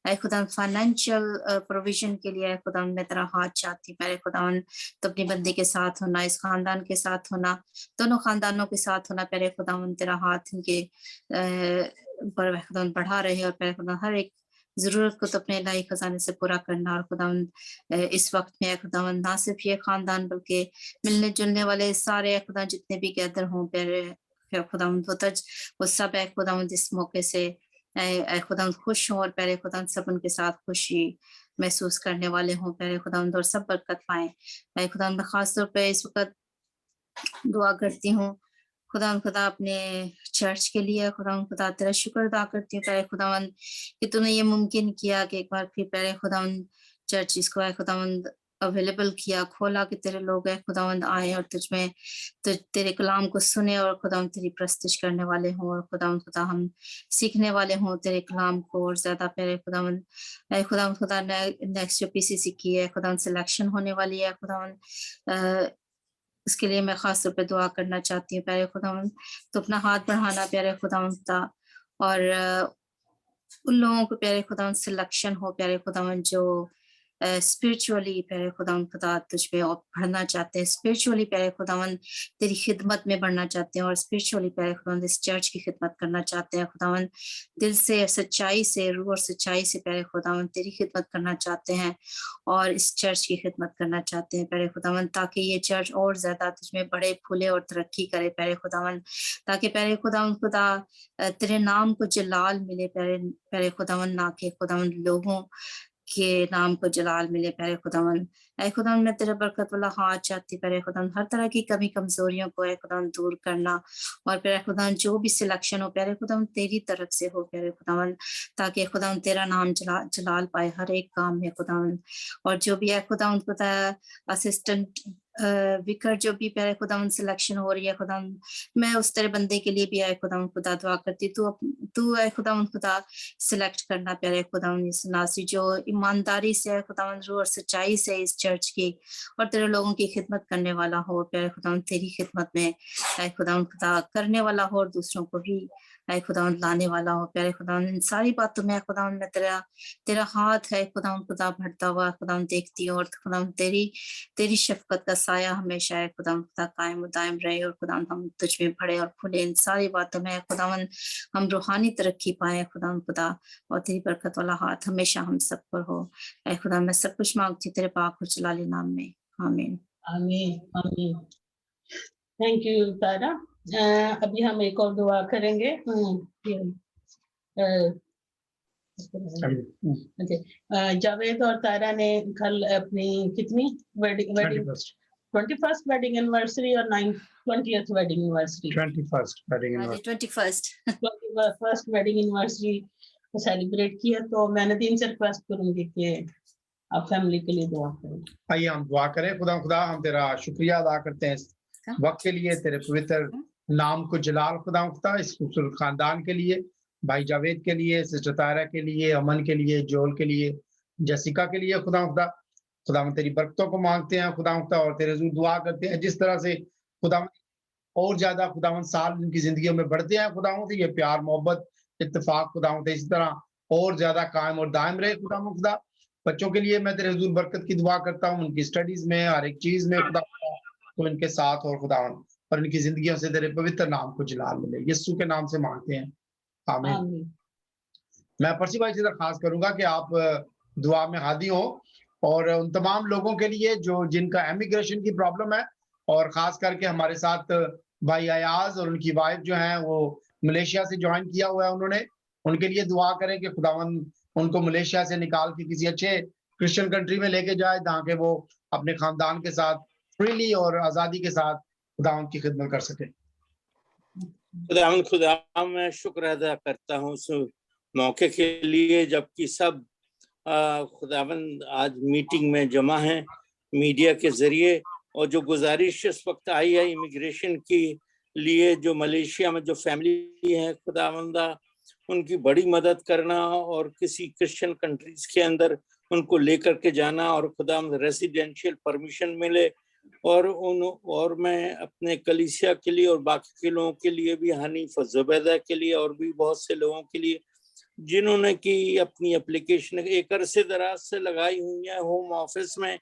Speaker 7: खुदा फाइनेंशियल प्रोविजन के लिए खुदा मैं तेरा हाथ चाहती हूँ प्यारे खुदा तो अपनी बंदी के साथ होना इस खानदान के साथ होना दोनों खानदानों के साथ होना प्यारे खुदा तेरा हाथ इनके पर खुदा बढ़ा रहे और प्यारे खुदा हर एक जरूरत को तो अपने इलाही खजाने से पूरा करना और खुदा इस वक्त में खुदा ना सिर्फ ये खानदान बल्कि मिलने जुलने वाले सारे खुदा जितने भी गैदर हों प्यारे खुदा वो सब खुदा इस मौके से खुदा खुश हों और प्यारे खुदा सब उनके साथ खुशी महसूस करने वाले हों प्यारे खुदा और सब बरकत पाए खुदा मैं खास तौर पर इस वक्त दुआ करती हूँ खुदा अपने चर्च के लिए खुदा तेरा शुक्र अदा करती हूँ प्यारे खुदावन कि तूने ये मुमकिन किया कि एक बार फिर प्यारे खुदावन चर्च इसको है खुदावन अवेलेबल किया खोला कि तेरे लोग है खुदावंद आए और तुझमें तो तेरे कलाम को सुने और खुदा तेरी प्रस्तुत करने वाले हों और खुदा हम सीखने वाले हों तेरे कलाम को और ज्यादा प्यारे खुदा नेक्स्ट जो पीसीसी की है खुदा सिलेक्शन होने वाली है खुदावन उसके लिए मैं खास तौर पे दुआ करना चाहती हूँ प्यारे खुदावन तो अपना हाथ बढ़ाना प्यारे खुदावन और उन लोगों को प्यारे खुदावन सिलेक्शन हो प्यारे खुदावन जो स्पिरिचुअली प्यारे खुदा तुझ पे बढ़ना चाहते हैं स्पिरिचुअली प्यारे खुदावन तेरी खिदमत में बढ़ना चाहते हैं और स्पिरिचुअली प्यारे खुदावन इस चर्च की खिदमत करना चाहते हैं खुदावन दिल से सच्चाई से रूह और सच्चाई से प्यारे खुदावन तेरी खिदमत करना चाहते हैं और इस चर्च की खिदमत करना चाहते हैं प्यारे खुदावन ताकि ये चर्च और ज्यादा तुझमें बड़े फूले और तरक्की करे प्यारे खुदावन ताकि प्यारे खुदा तेरे नाम को जलाल मिले प्यारे खुदावन ना के खुदावन लोगों के नाम को जलाल मिले प्यारे खुदावन खुदावन मैं तेरे बरकत वाला हाथ चाहती प्यारे खुदावन हर तरह की कमी कमजोरियों को खुदावन दूर करना और प्यारे खुदावन जो भी सिलेक्शन हो प्यारे खुदावन तेरी तरफ से हो प्यारे खुदावन ताकि खुदावन तेरा नाम जलाल पाए हर एक काम में खुदावन और जो भी है खुदावन खुदा असिस्टेंट विकर जो भी प्यारे खुदावन सिलेक्शन हो रही है खुदावन मैं उस तेरे बंदे के लिए भी है खुदावन खुदा दुआ करती तू है खुदावन खुदा सिलेक्ट करना प्यारे खुदावन इस नासी जो ईमानदारी से है खुदावन रूह और सच्चाई से इस चर्च की और तेरे लोगों की खिदमत करने वाला हो प्यारे खुदावन तेरी खिदमत में खुदावन खुदा करने वाला हो और दूसरों को भी खुदावन लाने वाला हो प्यारे खुदावन इन सारी बातों में खुदावन में तेरा हाथ है खुदावन खुदा बढ़ता हुआ खुदावन देखती हो और खुदावन तेरी शफकत का साया हमेशा है खुदावन खुदा कायम दायम रहे और खुदावन हम तुझ में बढ़े और खुले इन सारी बातों में खुदावन हम रूहानी रूहानी तरक्की पाए खुदा, और तेरी बरकत वाला हाथ हमेशा हम सब पर हो। ऐ खुदा, मैं सब कुछ मांगती हूँ तेरे पाक और जलाली नाम में, आमीन।
Speaker 4: आमीन आमीन। थैंक यू तारा। अभी हम एक और दुआ करेंगे। जावेद और तारा ने कल अपनी कितनी वेडिंग 21st वेडिंग एनिवर्सरी और 20th wedding anniversary
Speaker 1: 21st wedding anniversary
Speaker 4: 21st wedding anniversary को सेलिब्रेट किया। तो मैं नदीम से रिक्वेस्ट करूंगी कि आप फैमिली के लिए दुआ करें।
Speaker 1: आइए हम दुआ करें। खुदा हम तेरा शुक्रिया अदा करते हैं इस वक्त के लिए, तेरे पवित्र नाम को जलाल खुदा इस खूबसूरत खानदान के लिए, भाई जावेद के लिए, सिस्टर तारा के लिए, अमन के लिए, जोल के लिए, जसिका के लिए। खुदा हम तेरी बरकतों को मांगते हैं खुदा और तेरे हुजूर दुआ करते हैं जिस तरह से खुदा और ज्यादा खुदा साल उनकी जिंदगियों में बढ़ते हैं खुदा ये प्यार मोहब्बत इत्तेफाक खुदा इसी तरह और ज्यादा कायम और दायम रहे खुदा। बच्चों के लिए मैं तेरे हुजूर बरकत की दुआ करता हूँ, उनकी स्टडीज में हर एक चीज में खुदा तो इनके साथ और खुदा और इनकी जिंदगियों से तेरे पवित्र नाम को जलाल मिले। यीशु के नाम से मांगते हैं, आमीन। मैं पर्सी भाई से दरखास्त करूंगा कि आप दुआ में हादी हो और उन तमाम लोगों के लिए जो जिनका इमिग्रेशन की प्रॉब्लम है, और खास करके हमारे साथ भाई अयाज और उनकी वाइफ जो है वो मलेशिया से ज्वाइन किया हुआ है उन्होंने, उनके लिए दुआ करें कि खुदावंद उनको मलेशिया से निकाल के किसी अच्छे क्रिश्चियन कंट्री में लेके जाए जहाँ के वो अपने खानदान के साथ फ्रीली और आज़ादी के साथ खुदावंद की खिदमत कर सके।
Speaker 8: खुदा मैं शुक्र अदा करता हूँ उस मौके के लिए जबकि सब खुदावंद आज मीटिंग में जमा हैं मीडिया के जरिए, और जो गुजारिश इस वक्त आई है इमिग्रेशन के लिए, जो मलेशिया में जो फैमिली है खुदावंदा उनकी बड़ी मदद करना और किसी क्रिश्चियन कंट्रीज के अंदर उनको लेकर के जाना और खुदावंद रेसिडेंशियल परमिशन मिले, और मैं अपने कलीसिया के लिए और बाकी के लोगों के लिए भी, हनीफ और जुबैदा के लिए और भी बहुत से लोगों के लिए जिन्होंने की अपनी एप्लीकेशन एक अरसे दराज से लगाई हुई है होम ऑफिस में,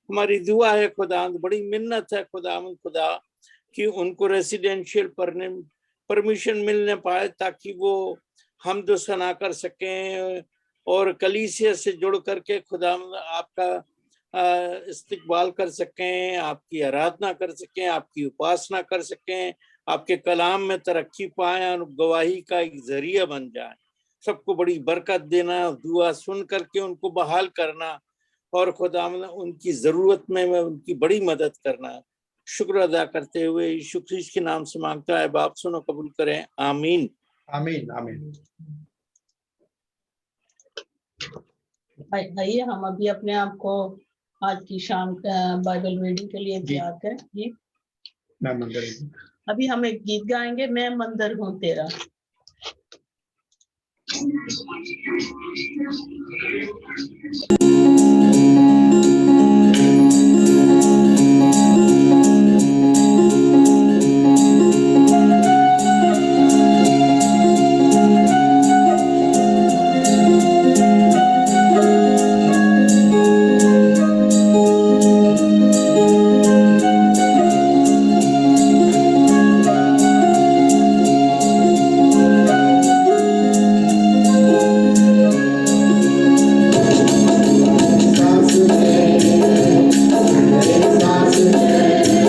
Speaker 8: हमारी दुआ है खुदा, बड़ी मिन्नत है खुदा कि उनको रेसिडेंशियल परमिशन मिलने पाए ताकि वो हमद सना कर सकें और कलीसिया से जुड़ करके खुदा आपका इस्तकबाल कर सकें, आपकी आराधना कर सकें, आपकी उपासना कर सकें, आपके कलाम में तरक्की पाएं और गवाही का एक जरिया बन जाए। सबको बड़ी बरकत देना, दुआ सुन करके उनको बहाल करना और खुदा उनकी जरूरत में उनकी बड़ी मदद करना। शुक्र अदा करते हुए यीशु ख्रीस्त के नाम से मांगता है, बाप सुनो कबूल करें, आमीन
Speaker 1: आमीन आमीन।
Speaker 4: आइए हम अभी अपने आप को आज की शाम बाइबल रीडिंग के लिए तैयार करें। जी
Speaker 1: मैं मंदिर,
Speaker 4: अभी हम एक गीत गाएंगे, मैं मंदिर हूँ तेरा।
Speaker 3: सांस है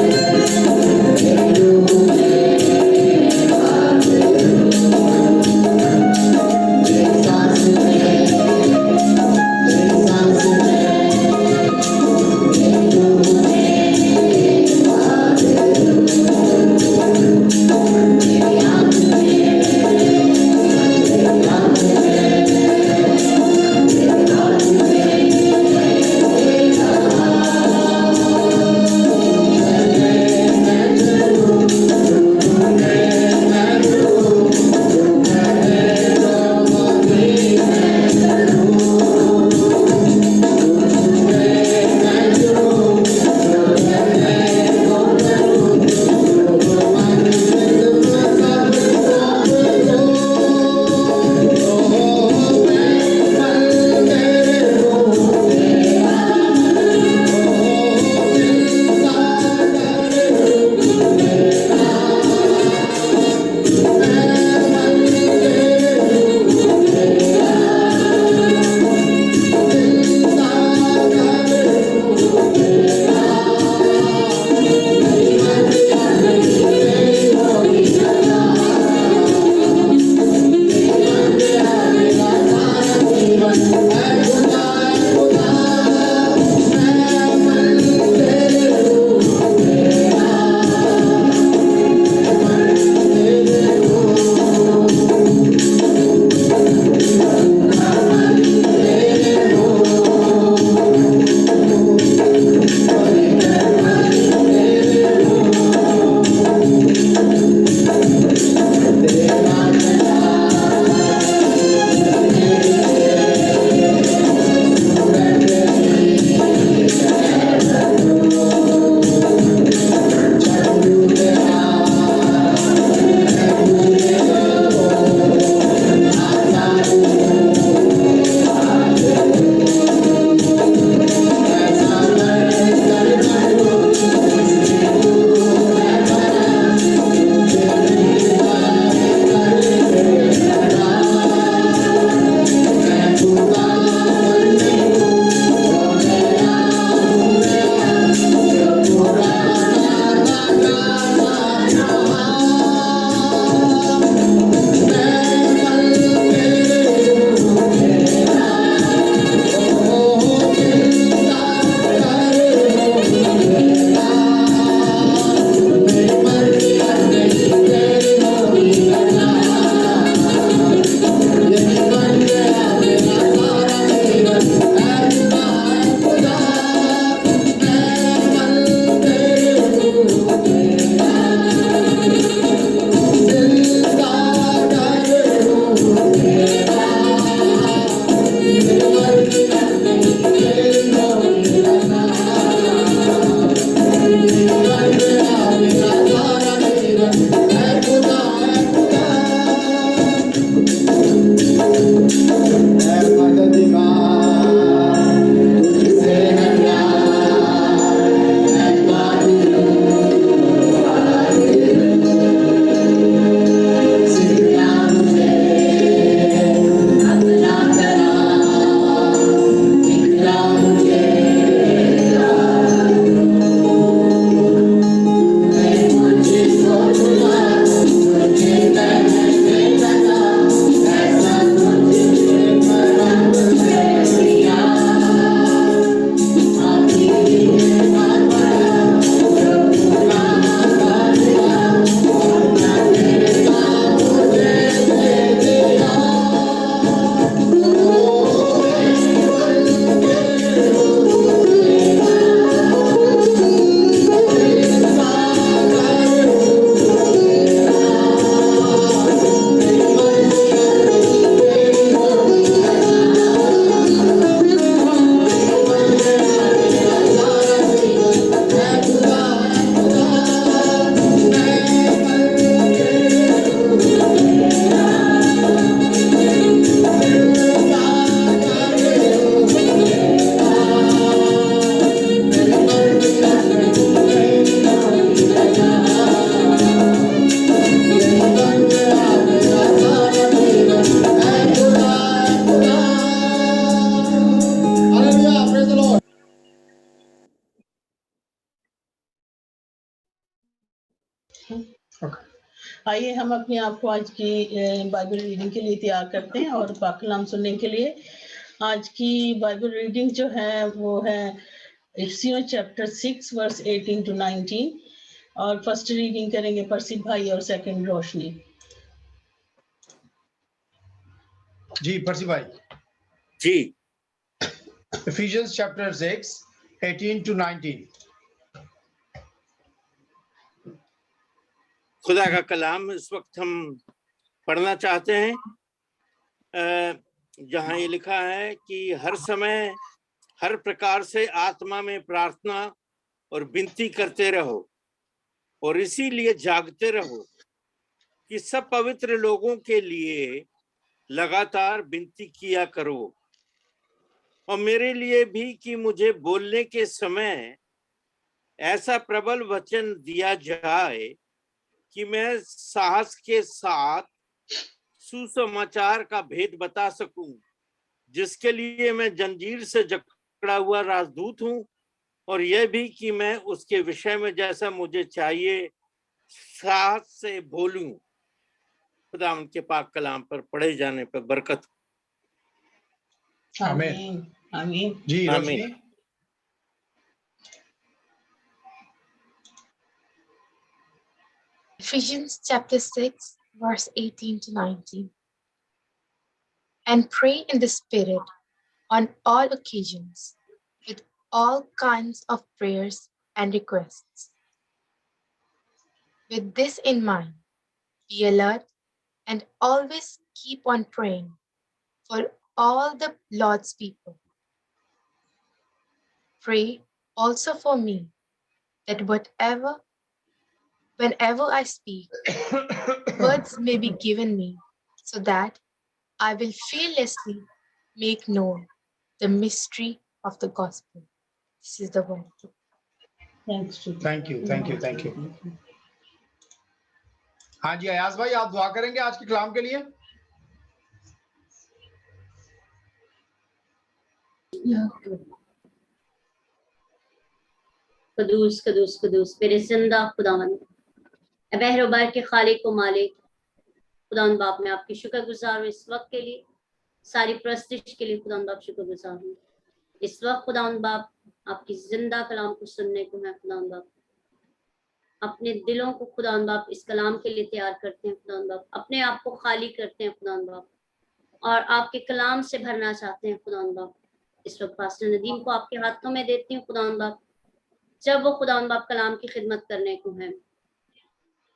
Speaker 4: आइए हम अपने आप को आज की बाइबल रीडिंग के लिए तैयार करते हैं और पाक कलाम सुनने के लिए। आज की बाइबल रीडिंग जो है वो है इफिसियों चैप्टर 6 वर्स 18 to 19 और फर्स्ट रीडिंग करेंगे परसिद भाई और सेकंड रोशनी।
Speaker 1: जी परसी भाई।
Speaker 8: जी
Speaker 1: Ephesians chapter 6 18 to 19।
Speaker 8: खुदा का कलाम इस वक्त हम पढ़ना चाहते हैं, जहाँ ये लिखा है कि हर समय हर प्रकार से आत्मा में प्रार्थना और विनती करते रहो और इसीलिए जागते रहो कि सब पवित्र लोगों के लिए लगातार विनती किया करो और मेरे लिए भी कि मुझे बोलने के समय ऐसा प्रबल वचन दिया जाए कि मैं साहस के साथ सुसमाचार का भेद बता सकूं, जिसके लिए मैं जंजीर से जकड़ा हुआ राजदूत हूं, और यह भी कि मैं उसके विषय में जैसा मुझे चाहिए साहस से बोलूं। खुदा उनके पाक कलाम पर पढ़े जाने पर बरकत।
Speaker 1: आमीन
Speaker 4: आमीन।
Speaker 1: जी रोशनी।
Speaker 8: आमीन।
Speaker 9: Ephesians chapter 6, verse 18 to 19. And pray in the Spirit on all occasions, with all kinds of prayers and requests. With this in mind, be alert and always keep on praying for all the Lord's people. Pray also for me, that whenever I speak, words may be given me, so that I will fearlessly make known the mystery of the gospel. This is the word.
Speaker 1: Thank you. हाँ जी अयाज भाई, आप दुआ करेंगे आज के कलाम के लिए।
Speaker 10: कदूस कदूस कदूस मेरे जिंदा खुदावंद, बहरोबार के खालिक व मालिक खुदावंद बाप, मैं आपकी शुक्रगुजार हूँ इस वक्त के लिए, सारी प्रस्तिश के लिए खुदावंद बाप शुक्रगुजार हूँ। इस वक्त खुदावंद बाप आपकी जिंदा कलाम को सुनने को मैं खुदावंद बाप अपने दिलों को खुदावंद बाप इस कलाम के लिए तैयार करते हैं खुदावंद बाप, अपने आप को खाली करते हैं खुदावंद बाप और आपके कलाम से भरना चाहते हैं खुदावंद बाप। इस वक्त पास्टर नदीम को आपके हाथों में देती हूँ खुदावंद बाप, जब वो खुदावंद बाप कलाम की खिदमत करने को है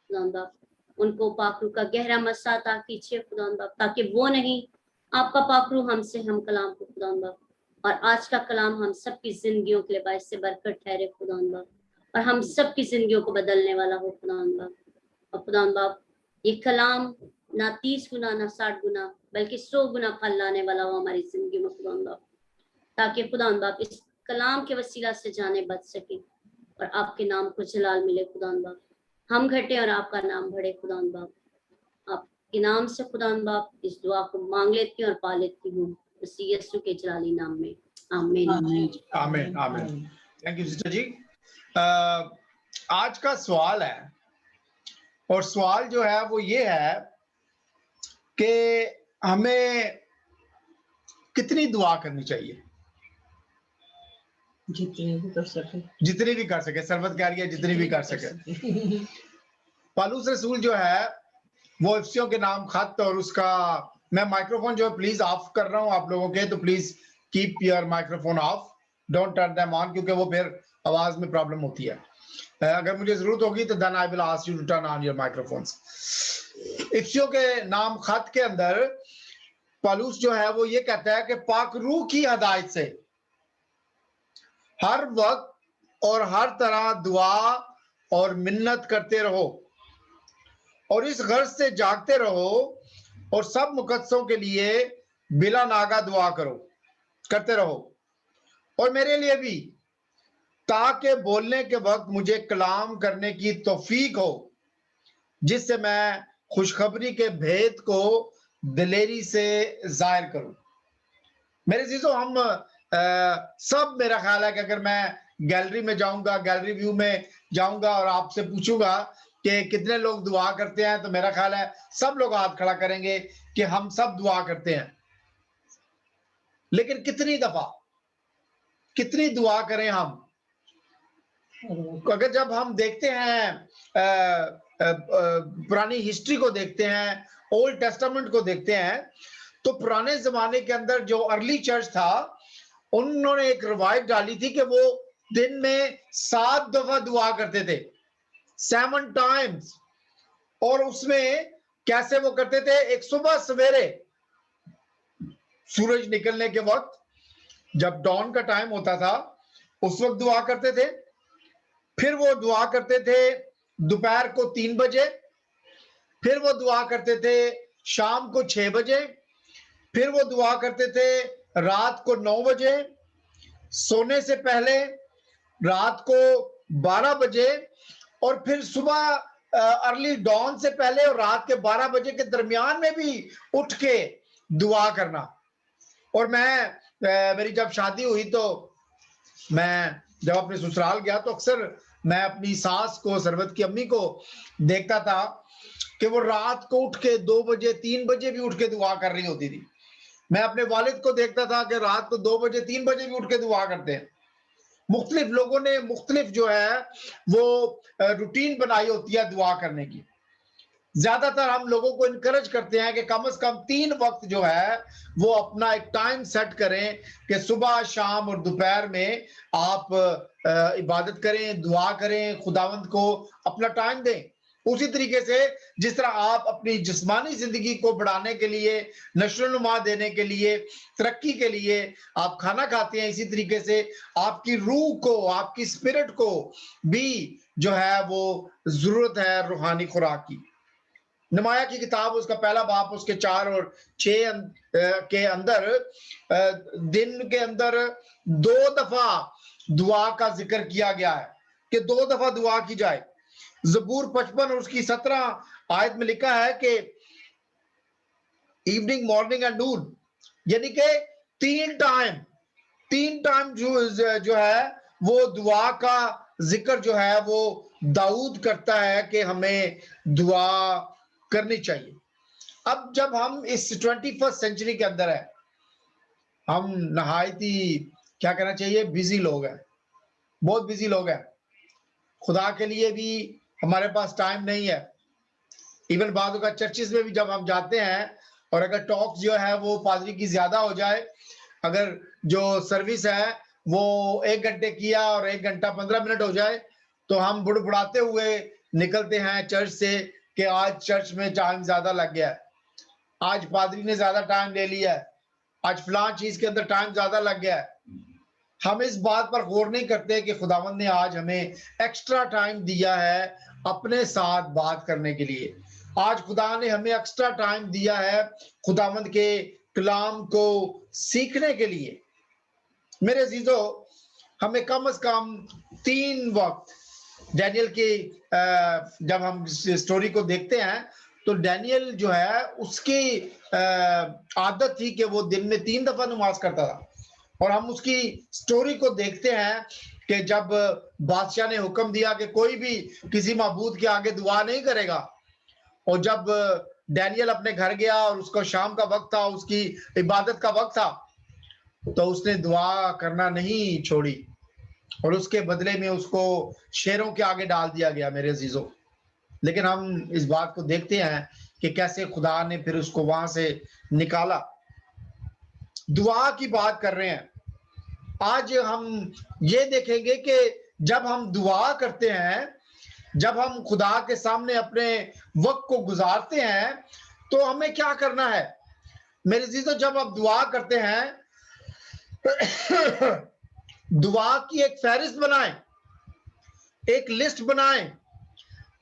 Speaker 10: खुदावंद बाप, उनको पाखरू का गहरा मस्सा अता कीजिए खुदावंद बाप, ताकि वो नहीं आपका पाखरू हमसे हम कलाम को खुदावंद बाप, और आज का कलाम हम सबकी जिंदगियों के लिए बाइस से बरकत ठहरे खुदावंद बाप, और हम सबकी जिंदगियों को बदलने वाला हो खुदावंद बाप। और खुदावंद बाप ये कलाम ना 30 गुना ना 60 गुना बल्कि 100 गुना फल लाने वाला हो हमारी जिंदगी में खुदावंद बाप, ताकि खुदावंद बाप इस कलाम के वसीला से जाने बच सके और आपके नाम को जलाल मिले खुदावंद बाप। हम घटे और आपका नाम बढ़े खुदावंद बाप। आपके नाम से खुदावंद बाप इस दुआ को मांग लेती हूँ और पा लेती हूँ मसीह यीशु के जलाली नाम में, आमीन
Speaker 1: आमीन आमीन। थैंक यू सिस्टर जी। आज का सवाल है, और सवाल जो है वो ये है कि हमें कितनी दुआ करनी चाहिए।
Speaker 4: जितनी भी कर सके
Speaker 1: सरबत कह रही है जितनी भी कर सके। पौलुस रसूल जो है वो इफिसियों के नाम खत, और उसका मैं माइक्रोफोन जो है प्लीज ऑफ कर रहा हूँ आप लोगों के, तो please keep your microphone of, don't turn them on, क्योंकि वो फिर आवाज में प्रॉब्लम होती है। अगर मुझे जरूरत होगी तो then I will ask you to turn on your microphones. इफिसियों के नाम खत के अंदर पौलुस जो है वो ये कहता है कि पाक रूह की हदायत से हर वक्त और हर तरह दुआ और मिन्नत करते रहो और इस गर्ज से जागते रहो और सब मुकद्दसों के लिए बिला नागा दुआ करते रहो, और मेरे लिए भी, ताकि बोलने के वक्त मुझे कलाम करने की तौफीक हो, जिससे मैं खुशखबरी के भेद को दिलेरी से जाहिर करूं। मेरे चीजों हम सब, मेरा ख्याल है कि अगर मैं गैलरी में जाऊंगा, गैलरी व्यू में जाऊंगा और आपसे पूछूंगा कि कितने लोग दुआ करते हैं, तो मेरा ख्याल है सब लोग हाथ खड़ा करेंगे कि हम सब दुआ करते हैं। लेकिन कितनी दुआ करें हम? अगर जब हम देखते हैं पुरानी हिस्ट्री को देखते हैं, ओल्ड टेस्टामेंट को देखते हैं, तो पुराने जमाने के अंदर जो अर्ली चर्च था, उन्होंने एक रवायत डाली थी कि वो दिन में 7 दफा दुआ करते थे, 7 टाइम्स। और उसमें कैसे वो करते थे? एक सुबह सवेरे सूरज निकलने के वक्त, जब डॉन का टाइम होता था, उस वक्त दुआ करते थे। फिर वो दुआ करते थे दोपहर को 3 बजे, फिर वो दुआ करते थे शाम को 6 बजे, फिर वो दुआ करते थे रात को 9 बजे, सोने से पहले रात को 12 बजे, और फिर सुबह अर्ली डॉन से पहले और रात के 12 बजे के दरमियान में भी उठ के दुआ करना। और मेरी जब शादी हुई तो मैं जब अपने ससुराल गया तो अक्सर मैं अपनी सास को, सरबत की अम्मी को देखता था कि वो रात को उठ के 2 बजे 3 बजे भी उठ के दुआ कर रही होती थी। मैं अपने वालिद को देखता था कि रात को 2 बजे 3 बजे भी उठ के दुआ करते हैं। मुख्तलिफ लोगों ने मुख्तलिफ जो है वो रूटीन बनाई होती है दुआ करने की। ज्यादातर हम लोगों को इनकरेज करते हैं कि कम से कम 3 वक्त जो है वो अपना एक टाइम सेट करें कि सुबह, शाम और दोपहर में आप इबादत करें, दुआ करें, खुदावंद को अपना टाइम दें। उसी तरीके से जिस तरह आप अपनी जिस्मानी जिंदगी को बढ़ाने के लिए, नशोनुमा देने के लिए, तरक्की के लिए आप खाना खाते हैं, इसी तरीके से आपकी रूह को, आपकी स्पिरिट को भी जो है वो जरूरत है रूहानी खुराक की। नमाया की किताब उसका पहला बाप उसके 4 और 6 के अंदर दिन के अंदर 2 दफा दुआ का जिक्र किया गया है कि 2 दफा दुआ की जाए। ज़बूर 55 और उसकी 17 आयत में लिखा है कि इवनिंग, मॉर्निंग एंड नून, यानी कि 3 टाइम जो है वो दुआ का जिक्र जो है वो दाऊद करता है कि हमें दुआ करनी चाहिए। अब जब हम इस 21st सेंचुरी के अंदर है, हम नहायत ही क्या कहना चाहिए, बिजी लोग हैं, बहुत बिजी लोग हैं। खुदा के लिए भी हमारे पास टाइम नहीं है। इवन बाद का चर्चिस में भी जब हम जाते हैं और अगर टॉक जो है वो पादरी की ज्यादा हो जाए, अगर जो सर्विस है वो 1 घंटे किया और 1 घंटा 15 मिनट हो जाए, तो हम बुड़बुड़ाते हुए निकलते हैं चर्च से कि आज चर्च में टाइम ज्यादा लग गया है, आज पादरी ने ज्यादा टाइम ले लिया है, आज फलां चीज के अंदर टाइम ज्यादा लग गया है। हम इस बात पर गौर नहीं करते कि खुदावंद ने आज हमें एक्स्ट्रा टाइम दिया है अपने साथ बात करने के लिए। आज खुदा ने हमें एक्स्ट्रा टाइम दिया है खुदावंद के कलाम को सीखने के लिए। मेरे अजीजों, हमें कम से कम 3 वक्त डैनियल की जब हम स्टोरी को देखते हैं तो डैनियल जो है उसकी आदत थी कि वो दिन में 3 दफा नमाज करता था। और हम उसकी स्टोरी को देखते हैं कि जब बादशाह ने हुक्म दिया कि कोई भी किसी माबूद के आगे दुआ नहीं करेगा, और जब डैनियल अपने घर गया और उसको शाम का वक्त था, उसकी इबादत का वक्त था, तो उसने दुआ करना नहीं छोड़ी और उसके बदले में उसको शेरों के आगे डाल दिया गया। मेरे अजीजों, लेकिन हम इस बात को देखते हैं कि कैसे खुदा ने फिर उसको वहां से निकाला। दुआ की बात कर रहे हैं। आज हम ये देखेंगे कि जब हम दुआ करते हैं, जब हम खुदा के सामने अपने वक्त को गुजारते हैं, तो हमें क्या करना है। मेरे अजीजों, जब आप दुआ करते हैं दुआ की एक फहरिस्त बनाएं, एक लिस्ट बनाएं,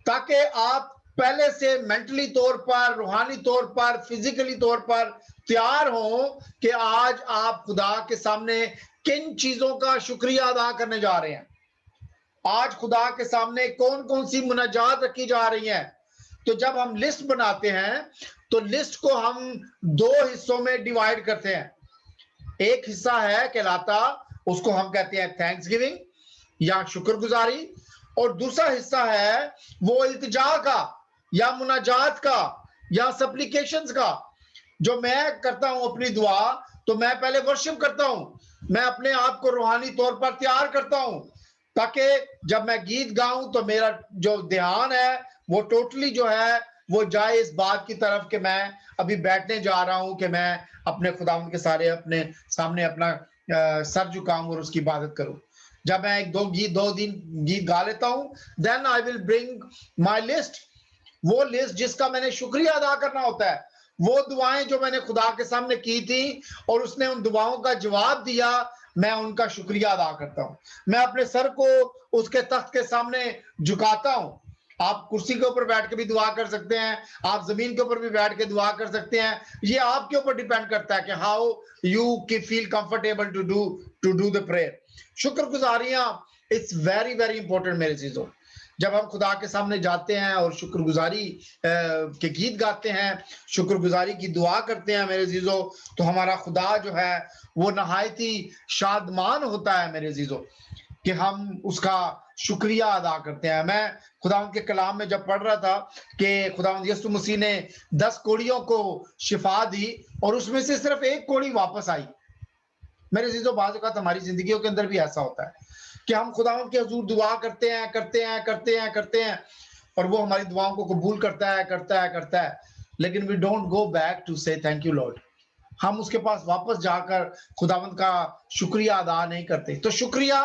Speaker 1: ताकि आप पहले से मेंटली तौर पर, रूहानी तौर पर, फिजिकली तौर पर तैयार हो कि आज आप खुदा के सामने किन चीजों का शुक्रिया अदा करने जा रहे हैं। आज खुदा के सामने कौन कौन सी मुनाजात रखी जा रही हैं। तो जब हम लिस्ट बनाते हैं तो लिस्ट को हम 2 हिस्सों में डिवाइड करते हैं। एक हिस्सा है कहलाता, उसको हम कहते हैं थैंक्स गिविंग या शुक्रगुजारी, और दूसरा हिस्सा है वो इल्तिजा का या मुनाजात का या सप्लिकेशंस का। जो मैं करता हूं अपनी दुआ, तो मैं पहले वर्शिप करता हूं, मैं अपने आप को रूहानी तौर पर तैयार करता हूं, ताकि जब मैं गीत गाऊं तो मेरा जो ध्यान है वो टोटली जो है वो जाए इस बात की तरफ कि मैं अभी बैठने जा रहा हूं कि मैं अपने खुदावंद के सारे अपने सामने अपना सर झुकाऊं और उसकी इबादत करूं। जब मैं एक दो दिन गीत गा लेता हूं, then I will bring my list, वो लिस्ट जिसका मैंने शुक्रिया अदा करना होता है, वो दुआएं जो मैंने खुदा के सामने की थी और उसने उन दुआओं का जवाब दिया, मैं उनका शुक्रिया अदा करता हूं। मैं अपने सर को उसके तख्त के सामने झुकाता हूं। आप कुर्सी के ऊपर बैठ के भी दुआ कर सकते हैं, आप जमीन के ऊपर भी बैठ के दुआ कर सकते हैं, ये आपके ऊपर डिपेंड करता है कि how you feel comfortable to do the prayer. शुक्रगुजारियां इट्स वेरी वेरी इंपॉर्टेंट मेरे चीजों। जब हम खुदा के सामने जाते हैं और शुक्रगुजारी के गीत गाते हैं, शुक्रगुजारी की दुआ करते हैं मेरे जीजों, तो हमारा खुदा जो है वो नहायत ही शादमान होता है मेरे जीजों, कि हम उसका शुक्रिया अदा करते हैं। मैं खुदावंद के कलाम में जब पढ़ रहा था कि खुदावंद यीशु मसीह ने 10 कोड़ियों को शिफा दी और उसमें से सिर्फ एक कोड़ी वापस आई। मेरे जीजों, बाज़ औक़ात हमारी जिंदगियों के अंदर भी ऐसा होता है कि हम खुदावंद के हुजूर दुआ करते हैं और वो हमारी दुआओं को कबूल करता है, लेकिन we don't go back to say thank you lord. हम उसके पास वापस जाकर खुदावंद का शुक्रिया अदा नहीं करते। तो शुक्रिया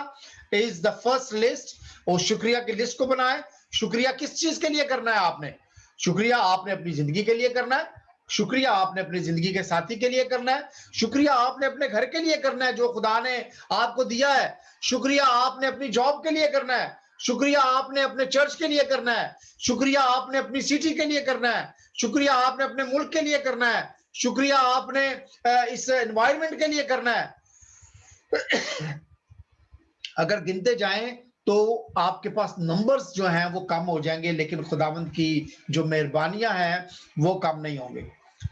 Speaker 1: इज द फर्स्ट लिस्ट, और शुक्रिया की लिस्ट को बनाए। शुक्रिया किस चीज के लिए करना है आपने? शुक्रिया आपने अपनी जिंदगी के लिए करना है, शुक्रिया आपने अपनी जिंदगी के साथी के लिए करना है, शुक्रिया आपने अपने घर के लिए करना है जो खुदा ने आपको दिया है, शुक्रिया आपने अपनी जॉब के लिए करना है, शुक्रिया आपने अपने चर्च के लिए करना है, शुक्रिया आपने अपनी सिटी के लिए करना है, शुक्रिया आपने अपने मुल्क के लिए करना है, शुक्रिया आपने इस एनवायरनमेंट के लिए करना है। अगर गिनते जाएं तो आपके पास नंबर्स जो हैं वो कम हो जाएंगे, लेकिन खुदावंद की जो मेहरबानियां हैं वो कम नहीं होंगे।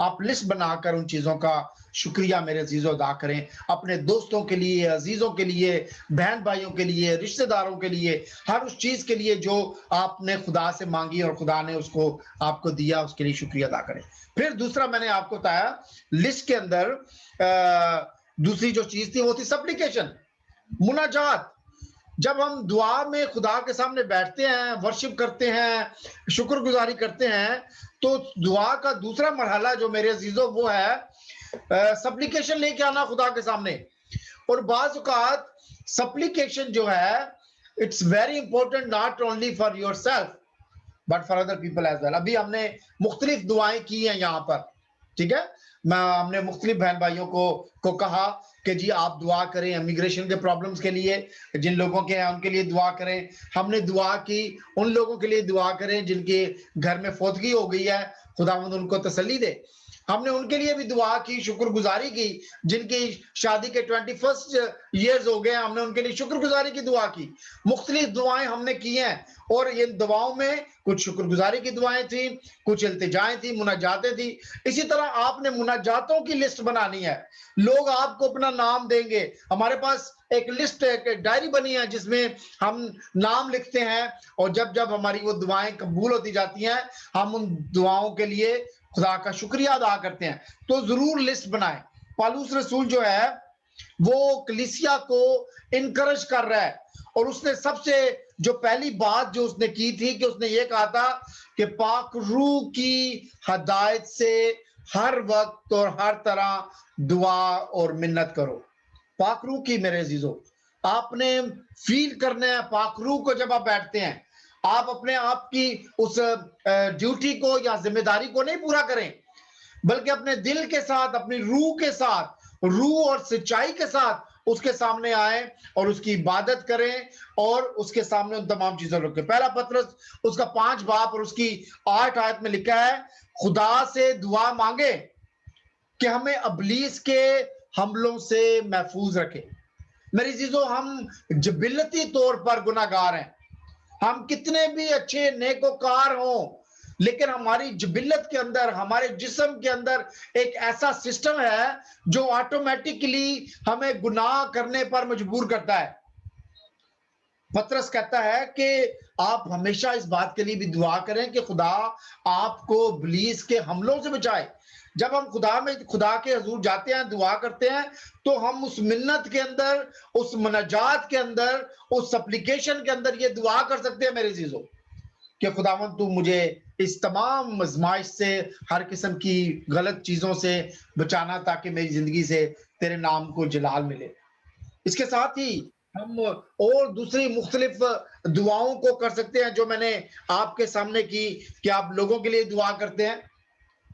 Speaker 1: आप लिस्ट बनाकर उन चीजों का शुक्रिया मेरे अजीजों अदा करें, अपने दोस्तों के लिए, अजीजों के लिए, बहन भाइयों के लिए, रिश्तेदारों के लिए, हर उस चीज के लिए जो आपने खुदा से मांगी और खुदा ने उसको आपको दिया, उसके लिए शुक्रिया अदा करें। फिर दूसरा मैंने आपको बताया लिस्ट के अंदर दूसरी जो चीज थी वो थी सप्लिकेशन, मुनाजात। जब हम दुआ में खुदा के सामने बैठते हैं, वर्शिप करते हैं, शुक्रगुजारी करते हैं, तो दुआ का दूसरा मरहला जो मेरे अजीजों वो है सप्लिकेशन लेके आना खुदा के सामने। और बाज़ औक़ात सप्लिकेशन जो है it's very important not only for yourself but for other people as well. अभी हमने मुख्तलिफ दुआएं की हैं यहाँ पर, ठीक है। हमने मुख्तलिफ बहन भाइयों को कहा कि जी आप दुआ करें इमिग्रेशन के प्रॉब्लम्स के लिए, जिन लोगों के हैं उनके लिए दुआ करें। हमने दुआ की उन लोगों के लिए दुआ करें जिनके घर में फौतगी हो गई है, खुदावंद उनको तसल्ली दे। हमने उनके लिए भी दुआ की, शुक्रगुजारी की, जिनकी शादी के 21 ईयर्स हो गए, हमने उनके लिए शुक्रगुजारी की दुआ की। मुख्तलिफ दुआएं हमने की हैं और ये दुआओं में कुछ शुक्रगुजारी की दुआएं थी, कुछ इल्तिजाएं थी, मुनाजातें थी। इसी तरह आपने मुनाजातों की लिस्ट बनानी है। लोग आपको अपना नाम देंगे। हमारे पास एक लिस्ट, एक डायरी बनी है जिसमें हम नाम लिखते हैं और जब जब हमारी वो दुआएं कबूल होती जाती हैं हम उन दुआओं के लिए खुदा का शुक्रिया अदा करते हैं। तो जरूर लिस्ट बनाएं। पौलुस रसूल जो है वो कलीसिया को इनकरेज कर रहा है और उसने सबसे जो पहली बात जो उसने की थी कि उसने ये कहा था कि पाक रूह की हदायत से हर वक्त और हर तरह दुआ और मिन्नत करो। पाक रूह की मेरे अजीजों, आपने फील करना है पाक रूह को। जब आप बैठते हैं आप अपने आप की उस ड्यूटी को या जिम्मेदारी को नहीं पूरा करें, बल्कि अपने दिल के साथ, अपनी रूह के साथ, रूह और सच्चाई के साथ उसके सामने आए और उसकी इबादत करें और उसके सामने उन तमाम चीजों रखें। पहला पत्रस उसका 5 बाब और उसकी 8 आयत में लिखा है, खुदा से दुआ मांगे कि हमें अबलीस के हमलों से महफूज रखे। मेरी चीजों, हम जबिलती तौर पर गुनाहगार हैं। हम कितने भी अच्छे नेकोकार हों, लेकिन हमारी जबिलत के अंदर, हमारे जिस्म के अंदर एक ऐसा सिस्टम है जो ऑटोमेटिकली हमें गुनाह करने पर मजबूर करता है। पतरस कहता है कि आप हमेशा इस बात के लिए भी दुआ करें कि खुदा आपको इब्लीस के हमलों से बचाए। जब हम खुदा के हजूर जाते हैं, दुआ करते हैं, तो हम उस मिन्नत के अंदर, उस मुनाजात के अंदर, उस सप्लिकेशन के अंदर ये दुआ कर सकते हैं मेरे अजीजों कि खुदावंद तू मुझे इस तमाम आजमाइश से, हर किस्म की गलत चीजों से बचाना, ताकि मेरी जिंदगी से तेरे नाम को जलाल मिले। इसके साथ ही हम और दूसरी मुख्तलिफ दुआओं को कर सकते हैं जो मैंने आपके सामने की, कि आप लोगों के लिए दुआ करते हैं,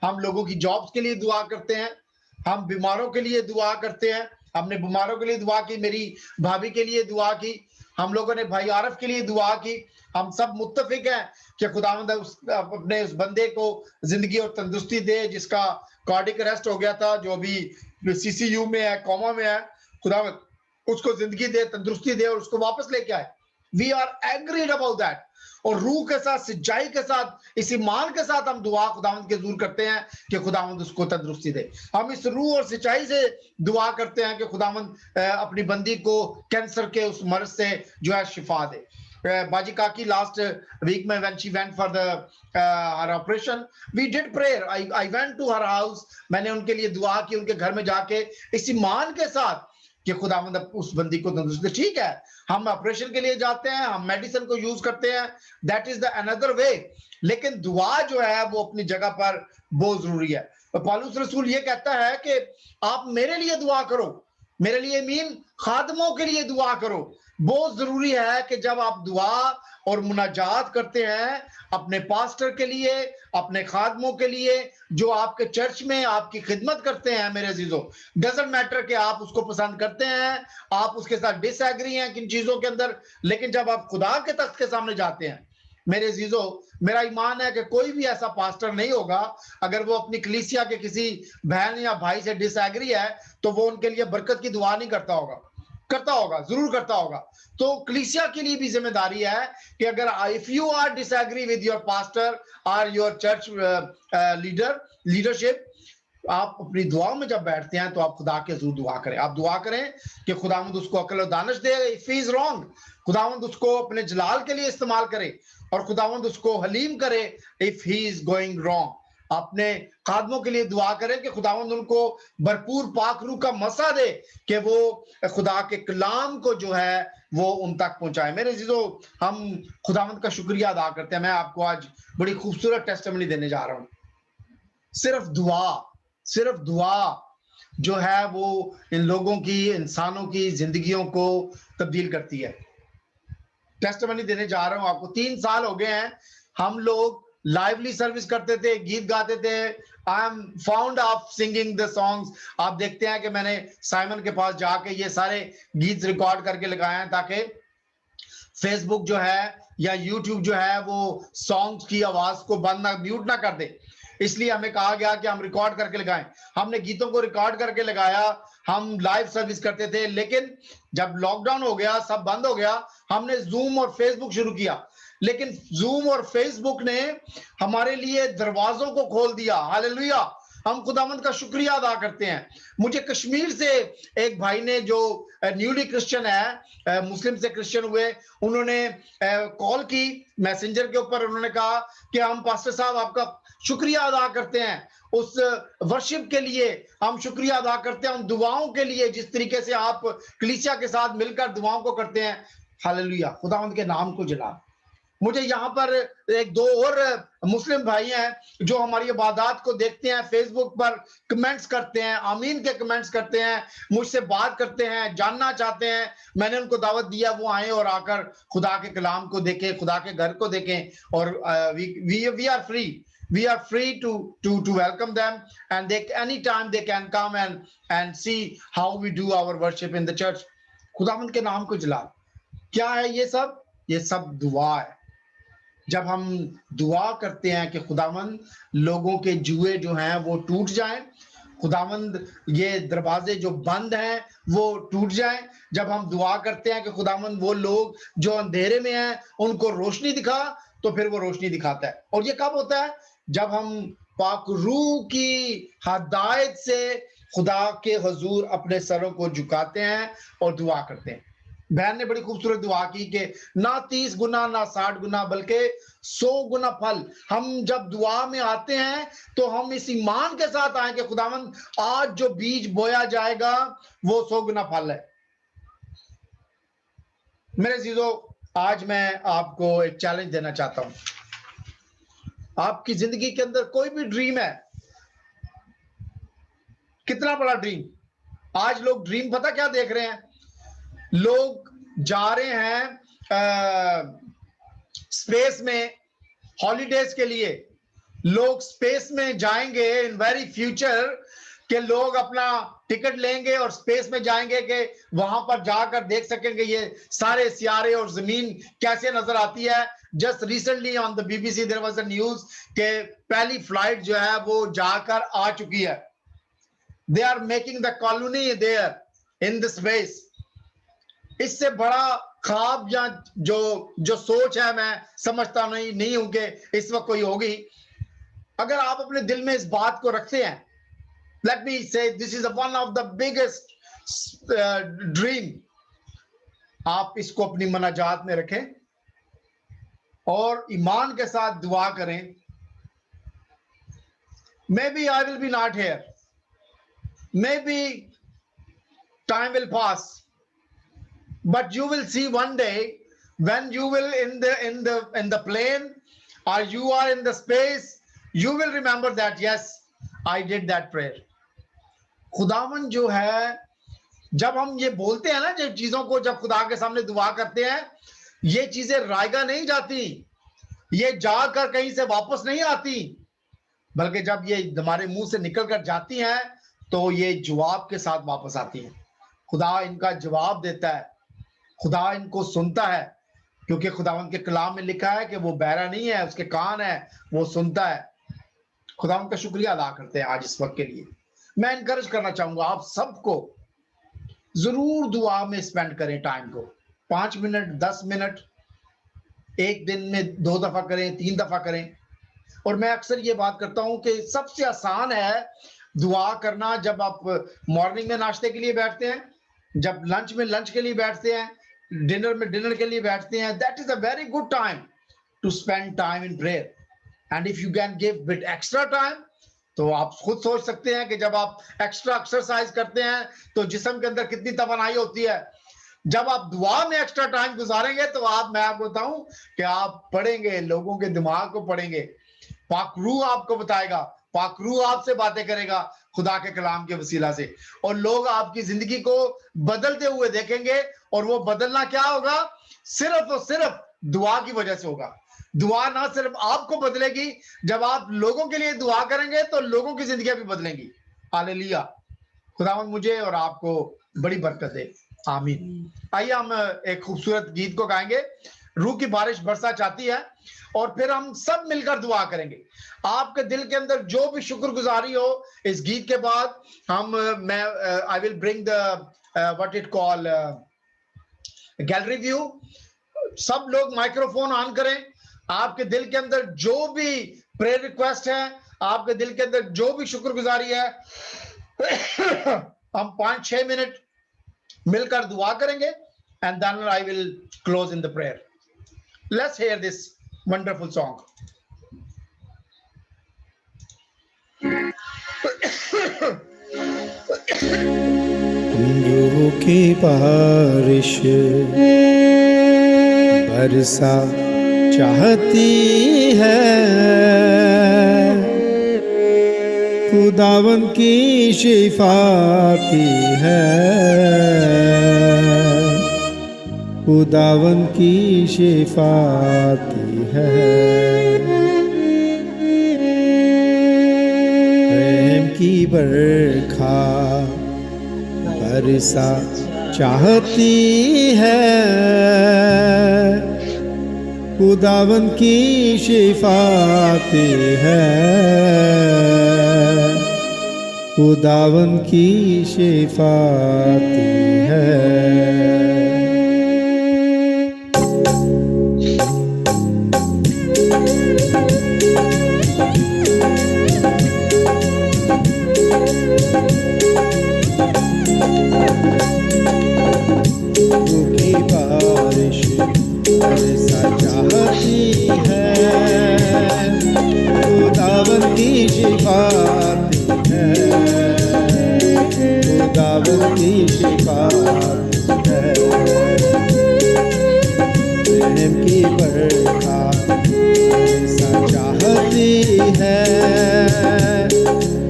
Speaker 1: हम लोगों की जॉब्स के लिए दुआ करते हैं, हम बीमारों के लिए दुआ करते हैं। हमने बीमारों के लिए दुआ की, मेरी भाभी के लिए दुआ की, हम लोगों ने भाई आरफ के लिए दुआ की। हम सब मुत्तफिक हैं कि खुदावंद अपने उस बंदे को जिंदगी और तंदुरुस्ती दे जिसका कार्डिक अरेस्ट हो गया था, जो अभी सीसीयू में है, कोमा में है। खुदावंद उसको जिंदगी दे, तंदुरुस्ती दे और उसको वापस लेके आए। We are agreed about that. और रूह के साथ, सच्चाई के साथ, इस ईमान के साथ हम दुआ खुदावंद के हुजूर करते हैं कि खुदावंद उसको तंदुरुस्ती दे। हम इस रूह और सच्चाई से दुआ करते हैं कि खुदावंद अपनी बंदी को कैंसर के उस मर्ज से जो है शिफा दे। बाजी काकी लास्ट वीक में when she went for the her operation, we did prayer. I went to her house. मैंने उनके लिए दुआ की, उनके घर में जाके इस ईमान के साथ कि खुदावंद उस बंदी को तंदुरुस्ती। ठीक है, हम ऑपरेशन के लिए जाते हैं, हम मेडिसिन को यूज करते हैं, that is the another way, लेकिन दुआ जो है वो अपनी जगह पर बहुत जरूरी है। पौलुस रसूल ये कहता है कि आप मेरे लिए दुआ करो, मेरे लिए मीन खादमों के लिए दुआ करो। बहुत जरूरी है कि जब आप दुआ और मुनाजात करते हैं अपने पास्टर के लिए, अपने खादमों के लिए, जो आपके चर्च में आपकी खिदमत करते हैं, मेरे अजीजों, डजंट मैटर कि आप उसको पसंद करते हैं, आप उसके साथ डिसएग्री हैं किन चीजों के अंदर, लेकिन जब आप खुदा के तख्त के सामने जाते हैं, मेरे अजीजों, मेरा ईमान है कि कोई भी ऐसा पास्टर नहीं होगा, अगर वो अपनी कलीसिया के किसी बहन या भाई से डिसएग्री है, तो वो उनके लिए बरकत की दुआ नहीं करता होगा, जरूर करता होगा। तो कलीसिया के लिए भी जिम्मेदारी है कि अगर if you are disagree with your pastor और योर चर्च लीडरशिप, आप अपनी दुआओं में जब बैठते हैं तो आप खुदा के जरूर दुआ करें। आप दुआ करें कि खुदावंद उसको अक्ल और दानिश दे, इफ ही इज रॉन्ग, खुदावंद उसको अपने जलाल के लिए इस्तेमाल करे, और खुदावंद उसको हलीम करे if he is going wrong. अपने खादमों के लिए दुआ करें कि खुदावंद उनको भरपूर पाक रूह का मसा दे कि वो खुदा के कलाम को जो है वो उन तक पहुंचाए। मेरे अजीजों, हम खुदावंद का शुक्रिया अदा करते हैं। मैं आपको आज बड़ी खूबसूरत टेस्टिमनी देने जा रहा हूं। सिर्फ दुआ जो है वो इन लोगों की, इंसानों की जिंदगियों को तब्दील करती है। टेस्टिमनी देने जा रहा हूं आपको। 3 साल हो गए हैं, हम लोग लाइवली सर्विस करते थे, गीत गाते थे। I am found of singing the songs. आप देखते हैं कि मैंने साइमन के पास जाके ये सारे गीत रिकॉर्ड करके लगाए हैं, ताकि फेसबुक जो है या यूट्यूब जो है वो सॉन्ग्स की आवाज को बंद ना, म्यूट ना कर दे। इसलिए हमें कहा गया कि हम रिकॉर्ड करके लगाएं। हमने गीतों को रिकॉर्ड करके लगाया, हम लाइव सर्विस करते थे। लेकिन जब लॉकडाउन हो गया, सब बंद हो गया, हमने जूम और फेसबुक शुरू किया। लेकिन जूम और फेसबुक ने हमारे लिए दरवाजों को खोल दिया। हालेलुया, हम खुदावंद का शुक्रिया अदा करते हैं। मुझे कश्मीर से एक भाई ने, जो न्यूली क्रिश्चियन है, मुस्लिम से क्रिश्चियन हुए, उन्होंने कॉल की मैसेंजर के ऊपर। उन्होंने कहा कि हम पास्टर साहब आपका शुक्रिया अदा करते हैं उस वर्शिप के लिए, हम शुक्रिया अदा करते हैं उन दुआओं के लिए जिस तरीके से आप कलीसिया के साथ मिलकर दुआओं को करते हैं। हालेलुया, खुदावंद के नाम को जला। मुझे यहाँ पर 1-2 और मुस्लिम भाई हैं जो हमारी इबादत को देखते हैं, फेसबुक पर कमेंट्स करते हैं, आमीन के कमेंट्स करते हैं, मुझसे बात करते हैं, जानना चाहते हैं। मैंने उनको दावत दिया वो आए और आकर खुदा के कलाम को देखें, खुदा के घर को देखें। और we are free to welcome them, and anytime they can come and see how we do our worship in the church. खुदावंद के नाम को जला। क्या है ये सब दुआ है। जब हम दुआ करते हैं कि खुदावंद लोगों के जुए जो हैं वो टूट जाएं, खुदावंद ये दरवाजे जो बंद हैं वो टूट जाएं। जब हम दुआ करते हैं कि खुदावंद वो लोग जो अंधेरे में हैं उनको रोशनी दिखा, तो फिर वो रोशनी दिखाता है। और ये कब होता है? जब हम पाक रूह की हदायत से खुदा के हुजूर अपने सरों को झुकाते हैं और दुआ करते हैं। बहन ने बड़ी खूबसूरत दुआ की कि ना 30 गुना ना 60 गुना बल्कि 100 गुना फल। हम जब दुआ में आते हैं तो हम इस ईमान के साथ आए कि खुदावंद आज जो बीज बोया जाएगा वो 100 गुना फल है। मेरे अजीजों, आज मैं आपको एक चैलेंज देना चाहता हूं। आपकी जिंदगी के अंदर कोई भी ड्रीम है, कितना बड़ा ड्रीम। आज लोग ड्रीम पता क्या देख रहे हैं? लोग जा रहे हैं स्पेस में हॉलीडेज के लिए। लोग स्पेस में जाएंगे इन वेरी फ्यूचर के लोग अपना टिकट लेंगे और स्पेस में जाएंगे कि वहां पर जाकर देख सकेंगे ये सारे सियारे और जमीन कैसे नजर आती है। Just recently on the BBC there was a news के पहली फ्लाइट जो है वो जाकर आ चुकी है। They are making the colony there in the space. इससे बड़ा ख्वाब या जो सोच है मैं समझता नहीं हूं कि इस वक्त कोई होगी। अगर आप अपने दिल में इस बात को रखते हैं, let me say this is one of the biggest dream, आप इसको अपनी मनाजात में रखें और ईमान के साथ दुआ करें। Maybe I will be not here, maybe time will pass, but you will see one day when you will in the plane or you are in the space, you will remember that yes, I did that prayer. खुदावन जो है, जब हम ये बोलते हैं ना, जब चीजों को जब खुदा के सामने दुआ करते हैं, ये चीजें रायगा नहीं जाती, ये जाकर कहीं से वापस नहीं आती, बल्कि जब ये हमारे मुंह से निकल कर जाती हैं तो ये जवाब के साथ वापस आती हैं। खुदा इनका जवाब देता है, खुदा इनको सुनता है, क्योंकि खुदावन के कलाम में लिखा है कि वो बहरा नहीं है, उसके कान है, वो सुनता है। खुदावन का शुक्रिया अदा करते हैं आज इस वक्त के लिए। मैं इनकरेज करना चाहूंगा आप सबको, जरूर दुआ में स्पेंड करें टाइम को। 5 मिनट 10 मिनट एक दिन में 2 दफा करें, 3 दफा करें। और मैं अक्सर ये बात करता हूं कि सबसे आसान है दुआ करना जब आप मॉर्निंग में नाश्ते के लिए बैठते हैं, जब लंच में लंच के लिए बैठते हैं, डिनर में डिनर के लिए बैठते हैं। That is a very good time to spend time in prayer. And if you can give bit extra time, तो आप खुद सोच सकते हैं कि जब आप एक्स्ट्रा एक्सरसाइज करते हैं तो जिस्म के अंदर कितनी तवानाई होती है। जब आप दुआ में एक्स्ट्रा टाइम गुजारेंगे तो मैं आपको बताऊं कि आप पढ़ेंगे, लोगों के दिमाग को पढ़ेंगे, पाक रूह आपको बताएगा, पाक रूह आपसे बातें करेगा खुदा के कलाम के वसीला से, और लोग आपकी जिंदगी को बदलते हुए देखेंगे। और वो बदलना क्या होगा? सिर्फ और सिर्फ दुआ की वजह से होगा। दुआ ना सिर्फ आपको बदलेगी, जब आप लोगों के लिए दुआ करेंगे तो लोगों की जिंदगी भी बदलेंगी। हालेलुया। खुदावंद मुझे और आपको बड़ी बरकत दे, आमीन। आइए हम एक खूबसूरत गीत को गाएंगे, रूह की बारिश बरसा चाहती है, और फिर हम सब मिलकर दुआ करेंगे। आपके दिल के अंदर जो भी शुक्रगुजारी हो, इस गीत के बाद आई will bring the what it call gallery view. सब लोग माइक्रोफोन ऑन करें। आपके दिल के अंदर जो भी प्रेयर रिक्वेस्ट है, आपके दिल के अंदर जो भी शुक्रगुजारी है, हम 5-6 मिनट मिलकर दुआ करेंगे, and then I will close in the prayer. Let's hear this wonderful song.
Speaker 3: रूह की बारिश बरसा चाहती है, खुदावन की शिफाती है, खुदावन की शिफाती है। प्रेम की बरखा बरसा चाहती है, खुदावन की शिफाती है, खुदावन की शिफाती है। खुदावन की शिफा है। प्रेम की बरखा ऐसा चाहती है,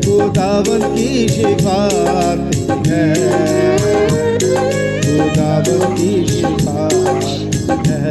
Speaker 3: खुदावन की शिफा है, खुदावन की शिफा है।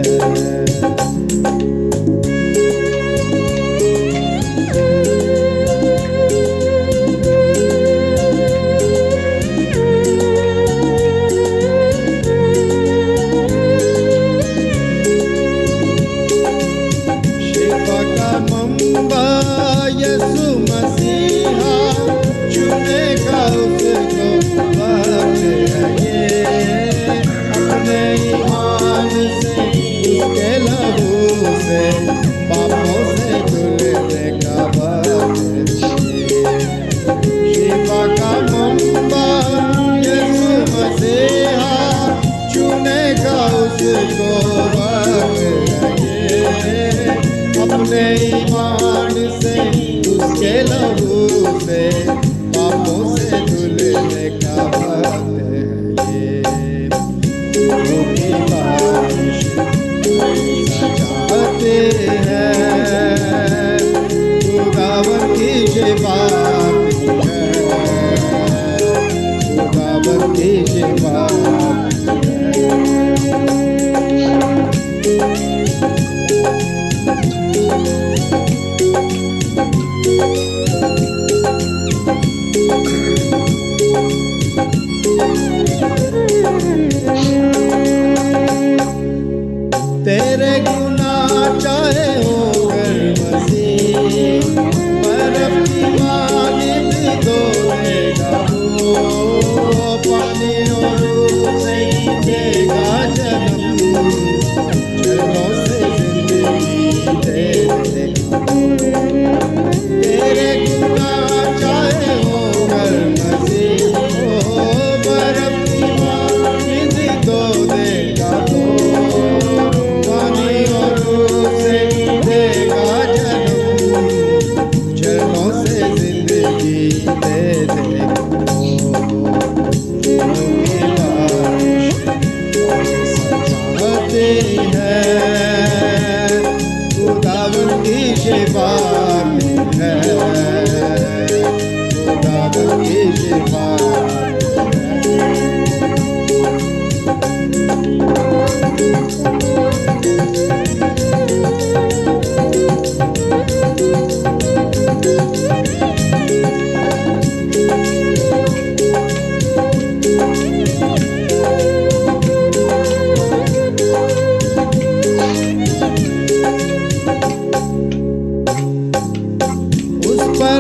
Speaker 3: अपने ईमान से उसके लहू से पापों से धुलने का वक्त है ये। फूलों की बारिश चाहते हैं, खुदावन की शिफा है, खुदावन की शिफा तेरे गुनाह चाहे हो गए मसीह, पर अपनी मानिंद दो देगा वो, पानी और रूह से देगा जन्म, चरणों से जिंदगी दे देगा। तेरे गुनाह चाहे हो गए मसीह, पर अपनी मानिंद दो देगा वो, चरणों से जिंदगी दे चाहते हैं, खुदावन की शिफा है, खुदावन की शिफा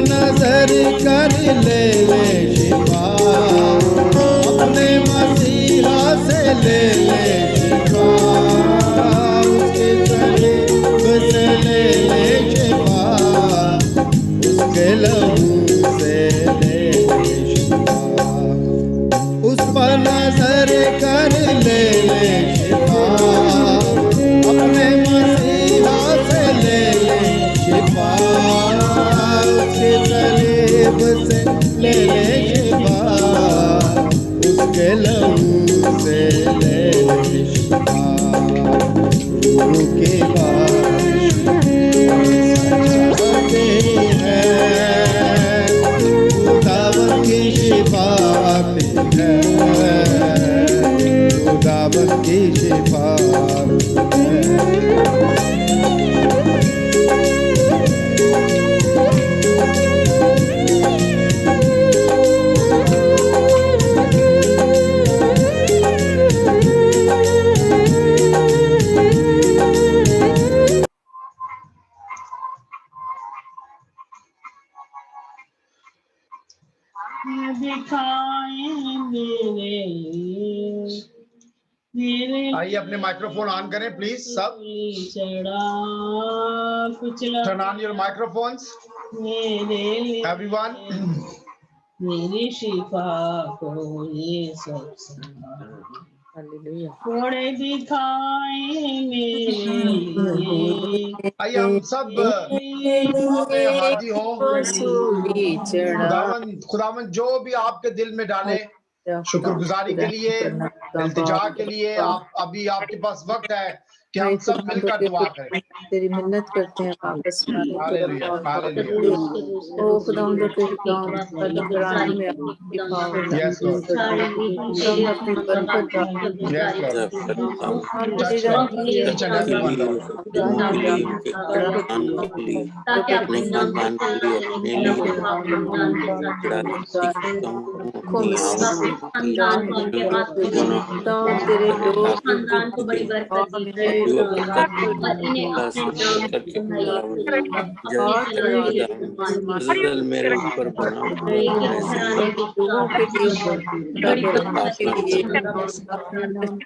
Speaker 3: नजर कर ले शिफा, अपने मसीहा से ले शिफा, उसके करीब से ले शिफा, उसके लहू से ले शिफा, उस पर नजर कर ले शिफा, अपने मसीहा से ले शिफा, उसके करीब से ले शिफा, उसके लहू से ले शिफा। फूलों की बारिश चाहते हैं, खुदावन की शिफा है, खुदावन की शिफा है।
Speaker 1: आइए अपने माइक्रोफोन ऑन करें प्लीज सब। Turn on your microphones everyone।
Speaker 4: मेरी शिफा को ये सब थोड़े दिखाए मेरे लिए।
Speaker 1: आइए हम सब हाजी हो। खुदावन जो भी आपके दिल में डाले शुक्रगुजारी के लिए, इल्तिजा के लिए आप अभी आपके पास वक्त है कि हम सब मिलकर दुआ करें।
Speaker 11: तेरी मिन्नत करते हैं वापस
Speaker 1: हालेलुया, हालेलुया।
Speaker 11: ओ खुदा हम लोग तेरे काम घराने में
Speaker 1: यस लॉर्ड,
Speaker 11: सब अपनी बरकत
Speaker 1: यस लॉर्ड।
Speaker 11: तेरी
Speaker 1: each and every one, Lord.
Speaker 10: ताकि अपने नाम को खानदान को आपके हाथ में
Speaker 11: तेरे लोग
Speaker 10: खानदान को बड़ी बरकत दी और इन्हें अपने नाम की
Speaker 8: फजल मेरे ऊपर बना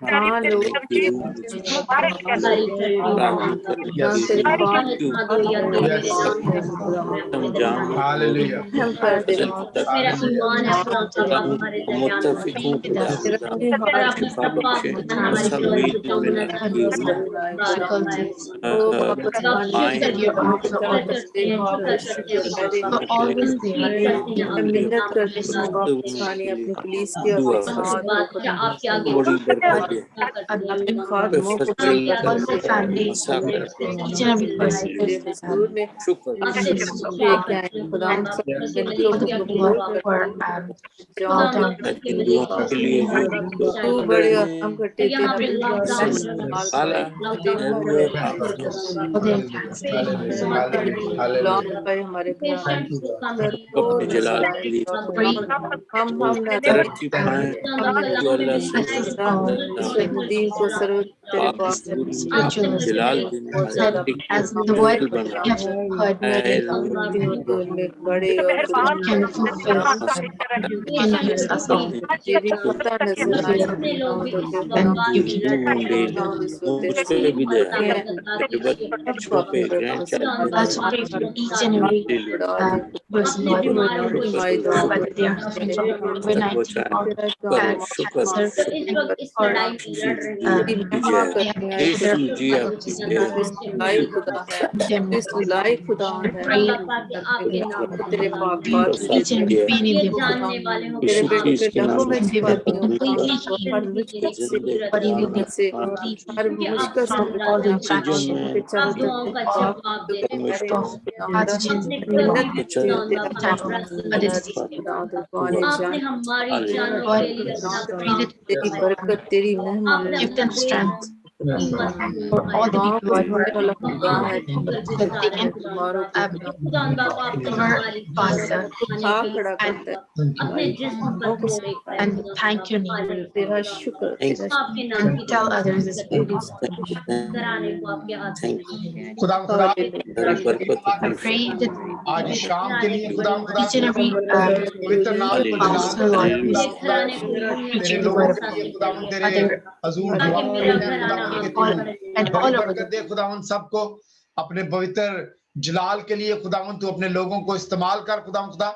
Speaker 10: घराने की
Speaker 11: लोगों के लिए
Speaker 10: बड़ी
Speaker 1: हालेलुया।
Speaker 10: मेरा ईमान है हमारे
Speaker 8: मुत्तफिक हूँ खुदा
Speaker 11: मिन्नत करते हैं वापस आने अपनी पुलिस के
Speaker 10: आपके आगे
Speaker 8: बड़ी बरकत है।
Speaker 11: अपने खादमों को बड़े हम करते हमारे हम
Speaker 8: तरक्की पाए
Speaker 11: को सर्व तेरे पास
Speaker 8: जलाल
Speaker 9: as the word you have heard
Speaker 11: बड़े और
Speaker 9: can fulfill can use us all.
Speaker 11: तेरी पता नजर आए
Speaker 9: And you can also pray for each and every person, Lord, whether they are suffering from COVID-19 or cancer or
Speaker 11: तेरे पाक
Speaker 9: each and every pain in their body,
Speaker 11: तेरे बेटे के लहू में
Speaker 9: they will be completely
Speaker 11: हर मुश्किल से
Speaker 9: body will be
Speaker 11: से हर मुश्किल से
Speaker 9: all the infection, pathogens,
Speaker 11: तेरी बरकत तेरी मेहमान
Speaker 9: give them strength for all the people that they can cover faster and thank your name
Speaker 11: तेरा शुक्र
Speaker 9: and tell others this
Speaker 1: खुदा
Speaker 9: I pray that
Speaker 1: आज शाम के लिए खुदा
Speaker 9: each and every
Speaker 1: पवित्र नाम को
Speaker 9: pastor, Lord, who's preaching the word of other and all over
Speaker 1: दे खुदावन सबको अपने पवित्र जलाल के लिए खुदावन तू अपने लोगों को इस्तेमाल कर खुदावन खुदा।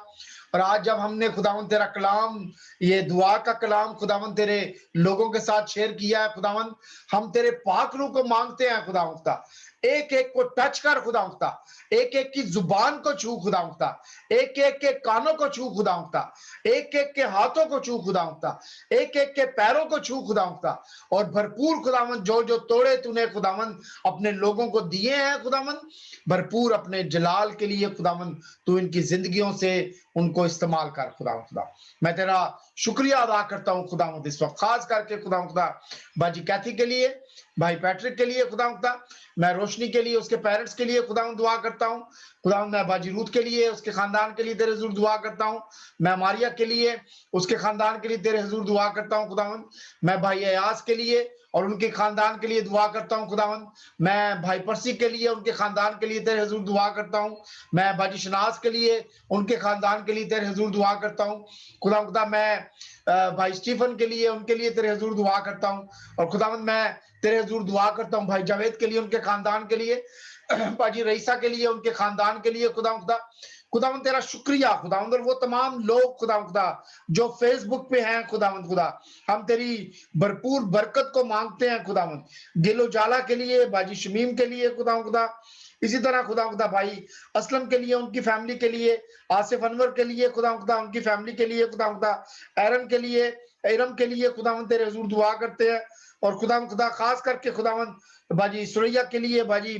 Speaker 1: और आज जब हमने खुदावन तेरा कलाम ये दुआ का कलाम खुदावन तेरे लोगों के साथ शेयर किया है खुदावन, हम तेरे पाक रूह को मांगते हैं खुदावन खुदा, एक एक को टच कर खुदावन खुदा, एक एक की जुबान को छू खुदावन खुदा, एक एक के कानों को छू खुदावन खुदा, एक एक के हाथों को छू खुदावन खुदा, एक एक के पैरों को छू खुदावन खुदा। और भरपूर खुदावन जो जो तोड़े तूने खुदावन अपने लोगों को दिए हैं खुदावन, भरपूर अपने जलाल के लिए खुदावन तू इनकी जिंदगियों से उनको इस्तेमाल कर खुदावन खुदा। मैं तेरा शुक्रिया अदा करता हूँ खुदावन इस वक्त खास करके खुदावन खुदा बाजी कैथी के लिए, भाई पैट्रिक के लिए खुदावन खुदा, मैं रोशनी के लिए उसके पेरेंट्स के लिए खुदावन दुआ करता हूँ खुदावन, मैं बाजी रूथ के लिए उसके खानदान के लिए तेरे हुजूर दुआ करता हूँ, मैं मारिया के लिए उसके खानदान के लिए तेरे हुजूर दुआ करता हूँ खुदावन, मैं भाई अयास के लिए और उनके खानदान के लिए दुआ करता हूँ खुदावन, मैं भाई परसी के लिए उनके खानदान के लिए तेरे हुजूर दुआ करता हूँ, मैं बाजी शनाज के लिए उनके खानदान के लिए तेरे हुजूर दुआ करता हूँ खुदा खुदा, मैं भाई स्टीफन के लिए उनके लिए तेरे हुजूर दुआ करता हूँ। और खुदावन मैं तेरे हुजूर दुआ करता हूँ भाई जावेद के लिए उनके खानदान के लिए, बाजी रईसा के लिए उनके खानदान के लिए खुदा खुदा। खुदावन तेरा शुक्रिया खुदावंद, और वो तमाम लोग खुदावंद खुदा जो फेसबुक पे हैं खुदावंद खुदा, हम तेरी भरपूर बरकत को मांगते हैं खुदावंद, गिलो जाला के लिए, बाजी शमीम के लिए खुदावंद खुदा, इसी तरह खुदा भाई असलम के लिए, उनकी फैमिली के लिए, आसिफ अनवर के लिए खुदा उनकी फैमिली के लिए, खुदा एरन के लिए, इरम के लिए खुदा तेरे हुजूर दुआ करते हैं। और खुदा खास करके खुदावंद बाजी सुरैया के लिए बाजी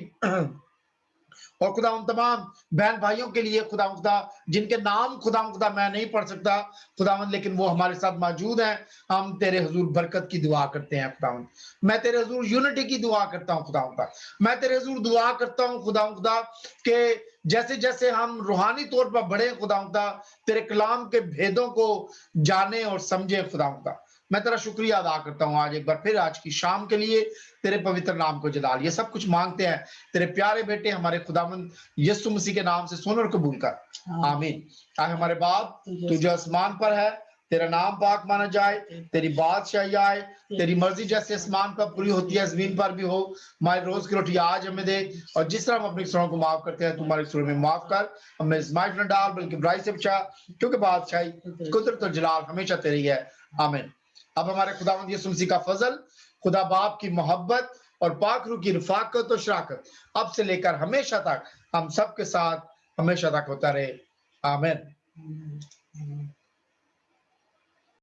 Speaker 1: और खुदा उन तमाम बहन भाइयों के लिए खुदा जिनके नाम खुदा मैं नहीं पढ़ सकता खुदावंद, लेकिन वो हमारे साथ मौजूद हैं। हम तेरे हुजूर बरकत की दुआ करते हैं खुदावंद। मैं तेरे हुजूर यूनिटी की दुआ करता हूँ खुदा। मैं तेरे हुजूर दुआ करता हूँ खुदा के जैसे जैसे हम रूहानी तौर पर बढ़े खुदा तेरे कलाम के भेदों को जाने और समझे खुदा। मैं तेरा शुक्रिया अदा करता हूँ आज एक बार फिर आज की शाम के लिए, तेरे पवित्र नाम को जलाल। ये सब कुछ मांगते हैं तेरे प्यारे बेटे हमारे खुदावंद यीशु मसीह के नाम से, सुन और कबूल कर, आमीन। आगे हमारे बाप तू जो आसमान पर है, तेरा नाम पाक माना जाए, तेरी बादशाही आए, तेरी मर्जी जैसे आसमान पर पूरी होती है जमीन पर भी हो। हमारी रोज की रोटी आज हमें दे, और जिस तरह हम अपने सुरों को माफ करते हैं तुम्हारे सुरों में माफ कर, हमें इस्माइल न डाल बल्कि बुराई से बचा, क्योंकि बादशाही कुदरत और जलाल हमेशा तेरी है, आमीन। अब हमारे खुदावंद यीशु मसीह का फजल, खुदा बाप की मोहब्बत और पाक रूह की रफाकत और शराकत अब से लेकर हमेशा तक हम सब के साथ हमेशा तक होता रहे, आमीन।